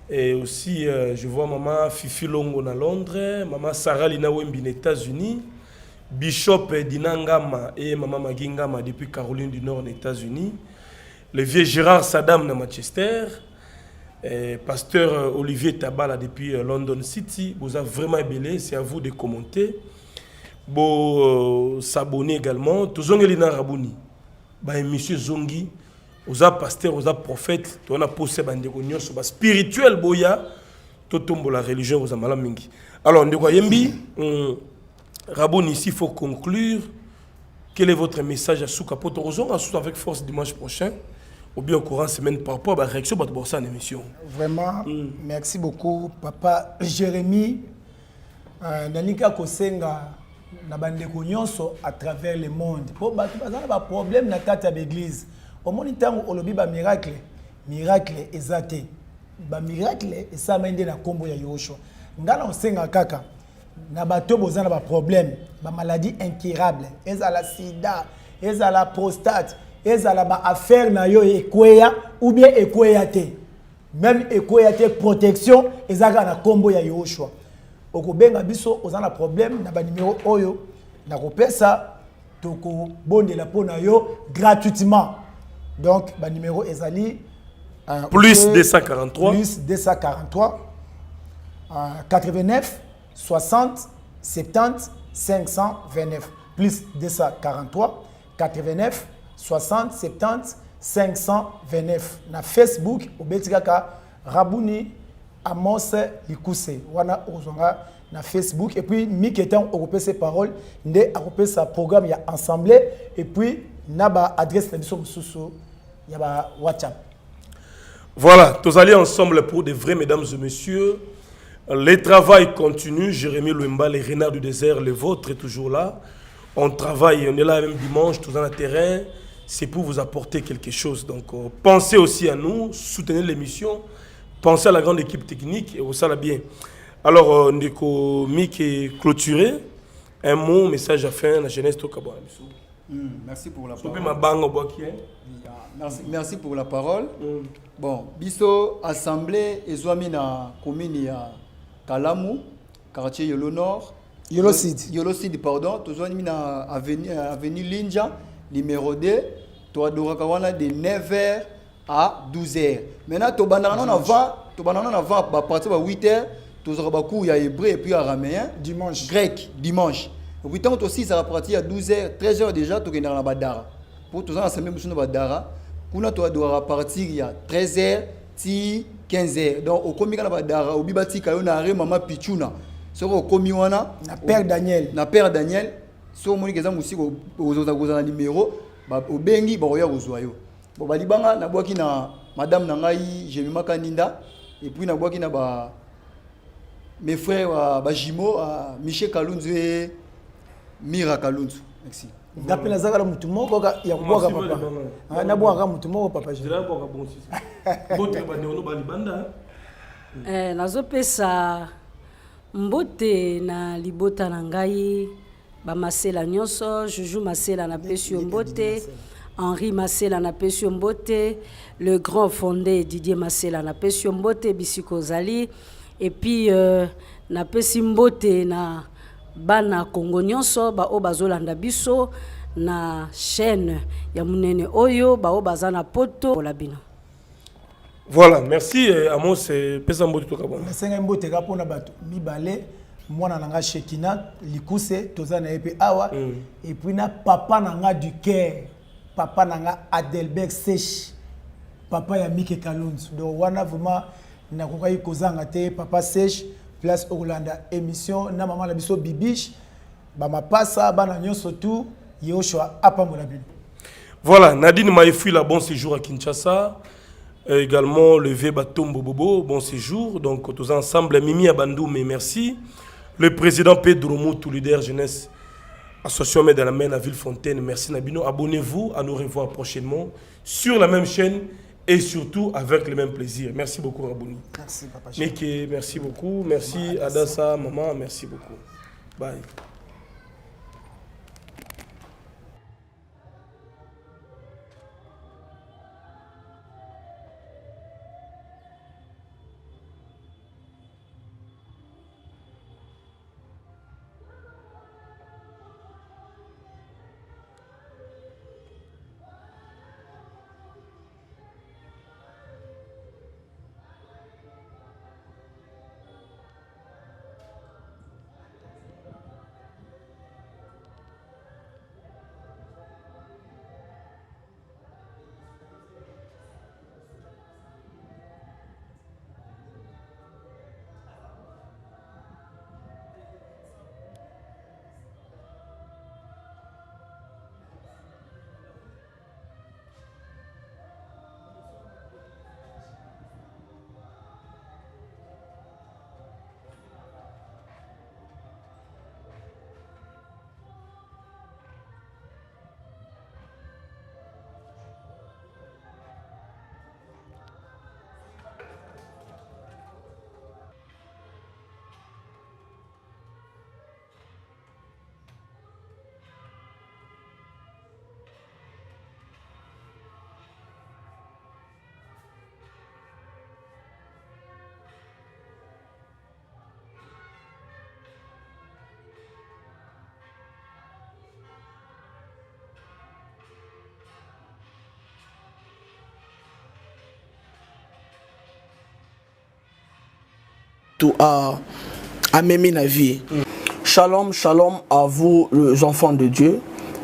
[SPEAKER 3] Et aussi, je vois maman Fifi Longo na Londres, maman Sarah Lina Wembi aux États-Unis, Bishop Dinangama et maman Magingama depuis Caroline du Nord aux États-Unis, le vieux Gérard Saddam na Manchester, et pasteur Olivier Tabala depuis London City. Vous avez vraiment ébélé, c'est à vous de commenter. Vous s'abonner également. Tozongelina Rabouni, monsieur Zongi. Oza pasteur, oza prophète, tu as posé bandeko nyonso ba spirituel boya, to tombo la religion oza malamingi. Alors ndeko yembi, Rabouni ici faut conclure. Quel est votre message à Souka Poto Ozon avec force dimanche prochain ou bien au courant semaine par rapport à la réaction de votre émission.
[SPEAKER 1] Vraiment, merci beaucoup papa Jérémy. Nanika kosenga na bandeko nyonso à travers le monde. Pour battre ba problème na kata l'église. Au moniteur olobi ba miracle ezate ba miracle esa mende na kombo ya Yoshua ngala osenga kaka na bato bozana ba problème ba maladie incurable ezala sida ezala prostate ezala ba affaire na yo ekweya ou bien ekweya te même ekweya te protection ezaka na kombo ya Yoshua okobenga biso ozana problème na ba numéro oyo na kopesa toko bondela pona yo gratuitement. Donc, le numéro est ali
[SPEAKER 3] plus 243
[SPEAKER 1] plus 243 89 60 70 529 plus 243 89 60 70 529 na Facebook au betikaka Rabouni Amos Likuse wana ozonga na Facebook et puis miketan okope ses paroles ndé okope sa programme ya assemblée et puis naba adresse na biso mususu ya ba WhatsApp.
[SPEAKER 3] Voilà, tous allés ensemble pour de vrais mesdames et messieurs. Le travail continue. Jérémy Louemba, les renards du désert, le vôtre est toujours là. On travaille, on est là même dimanche, tous dans le terrain. C'est pour vous apporter quelque chose. Donc, pensez aussi à nous, soutenez l'émission, pensez à la grande équipe technique et au ça bien. Alors, Ndeko Mik est clôturé. Un mot, message à fin, la jeunesse Tokabo.
[SPEAKER 2] Merci pour la
[SPEAKER 3] parole.
[SPEAKER 2] Merci pour la parole. Bon, biso assemblée ezwami na commune ya Kalamu, quartier Yolo Nord,
[SPEAKER 1] Yolo Sud,
[SPEAKER 2] pardon, tozwani na avenue Linja, numéro 2, to adoraka wana de 9h à 12h. Maintenant to bandana na avant ba partir ba 8h, tozaka ba cours ya hébreu et puis araméen,
[SPEAKER 1] dimanche
[SPEAKER 2] grec dimanche. Et puis tant aussi ça va partir à 12h, 13h déjà to kena na badara. Pour tous ensemble musu na badara. Kuna to doit partir il y a 13h ti 15h. Donc au komi kana badara obi bati kayo na re mama pichuna. So ko komi wana
[SPEAKER 1] na père Daniel so moni keza musiko ozoza na numéro ba obengi ba oya kozwa yo. Bon ba libanga na bwaki na madame na ngai Jemima Kaninda et puis na bwaki na ba mes frères ba jumeaux Michel Kalunzu et Mira Kalunzu. Merci. D'après la zagala mutumoko ya kuboka papa. Na boka mutumoko papa.
[SPEAKER 5] Nazopesa mbote na libota na ngai ba masela nyonso Juju Masela na pesi mbote Henri Masela na pesi mbote le grand fondé Didier Masela na pesi mbote Bisiko Zali et puis na pesi mbote na bana Kongo nyonso ba o bazolanda biso na chaîne ya munene oyo ba o bazana poto la bino.
[SPEAKER 3] Voilà, merci Amos pesa mbote to kabona.
[SPEAKER 1] Senga mbote ka pona bato mibale mwana nanga Shekina Likuse tozana epe awa et puis na papa nanga du cœur papa nanga Adelbert Sech papa ya Mike Kalonzo. Donc wana vraiment na kokai kozanga te papa sèche place Orlanda émission na maman la biso bibiche ba mapasa bana nyonso tout Yoshua apambola bino.
[SPEAKER 3] Voilà, Nadine Maïfui, la bon séjour à Kinshasa. Également, le V Batombo Bobo, bon séjour. Donc, tous ensemble, Mimi Abandou, mais merci. Le président Pedro Moutou, leader jeunesse, association Med à la main à Villefontaine, merci Nabino. Abonnez-vous, à nous revoir prochainement sur la même chaîne et surtout avec le même plaisir. Merci beaucoup, Rabouni.
[SPEAKER 1] Merci, papa.
[SPEAKER 3] Meke, merci beaucoup. Merci, Adassa, maman, merci beaucoup. Bye.
[SPEAKER 4] Tout à Mémi Navi. Shalom, shalom à vous, les enfants de Dieu.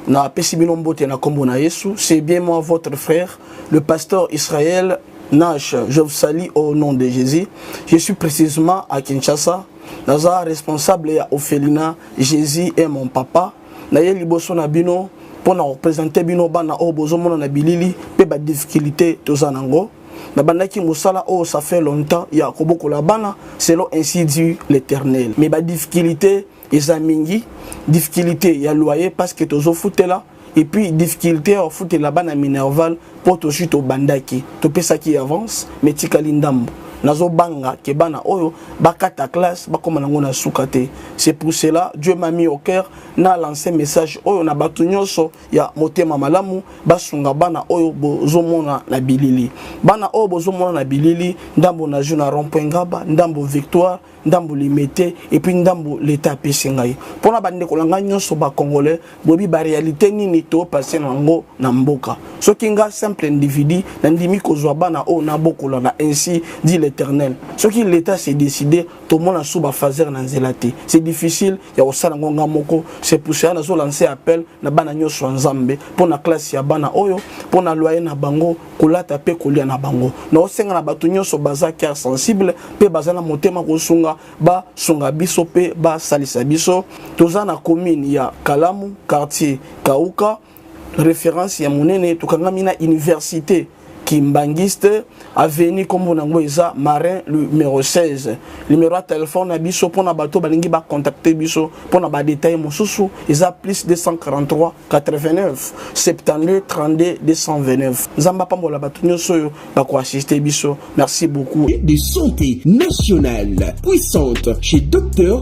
[SPEAKER 4] Na Pesibilombote na Kombo na Yesu. C'est bien moi, votre frère, le pasteur Israël Nash. Je vous salue au nom de Jésus. Je suis précisément à Kinshasa. Naza responsable à Ophelina. Jésus est mon papa. Naye liboso na bino pour na représenter bino bana o bozomo na bilili pe ba difficulté tozanango. Na bandaki musala oh ça fait longtemps ya koboko la bana selon ainsi dit l'Éternel. Mais ba difficulté ezamingi, difficulté ya loyer parce que tozo foutela et puis difficulté au foutela bana minerval pour to chute au bandaki. To pesa qui avance mais tikali ndambo. Nazo banga ke bana oyo bakata classe bakoma nango na sukate. C'est pour cela Dieu m'a mis au cœur na lancé message oyo na batu nyonso ya motema malamu basunga bana oyo bozomona na bilili. Bana oyo bozomona na bilili ndambo na juna rond-point Ngaba, ndambo Victoire, ndambo Limité et puis ndambo l'état pesingai. Pona bande kolanga nyonso ba congolais bobi ba réalité nini to passer nango na mboka. Soki nga simple individu na ndimi kozwa bana oyo na bokola na ainsi dit l'Éternel. Ce qui l'État s'est décidé, tout le monde a sous fazer na zelate. C'est difficile, il y a aussi ngonga moko. C'est pour ça que nous lancé appel na bana nyoso nzambe pour na classe ya bana oyo, pour na loyer na bango, kolata pe kolia na bango. Na osenga na batu nyoso baza cœur sensible, pe baza na motema kosunga ba sunga biso pe ba salisa biso. Toza na commune ya Kalamu, quartier Kauka, référence ya monene tukangami na université Kimbangiste, avenue Kombonangoeza, Marin, numéro 16. Numéro de téléphone, biso pour na bateau, balingi ba contacter biso pour na ba détail mosusu, isa plus 243 89 72 32 229. Zamba pambola bato nyoso ba ko assister biso. Merci beaucoup.
[SPEAKER 6] De santé nationale puissante chez Docteur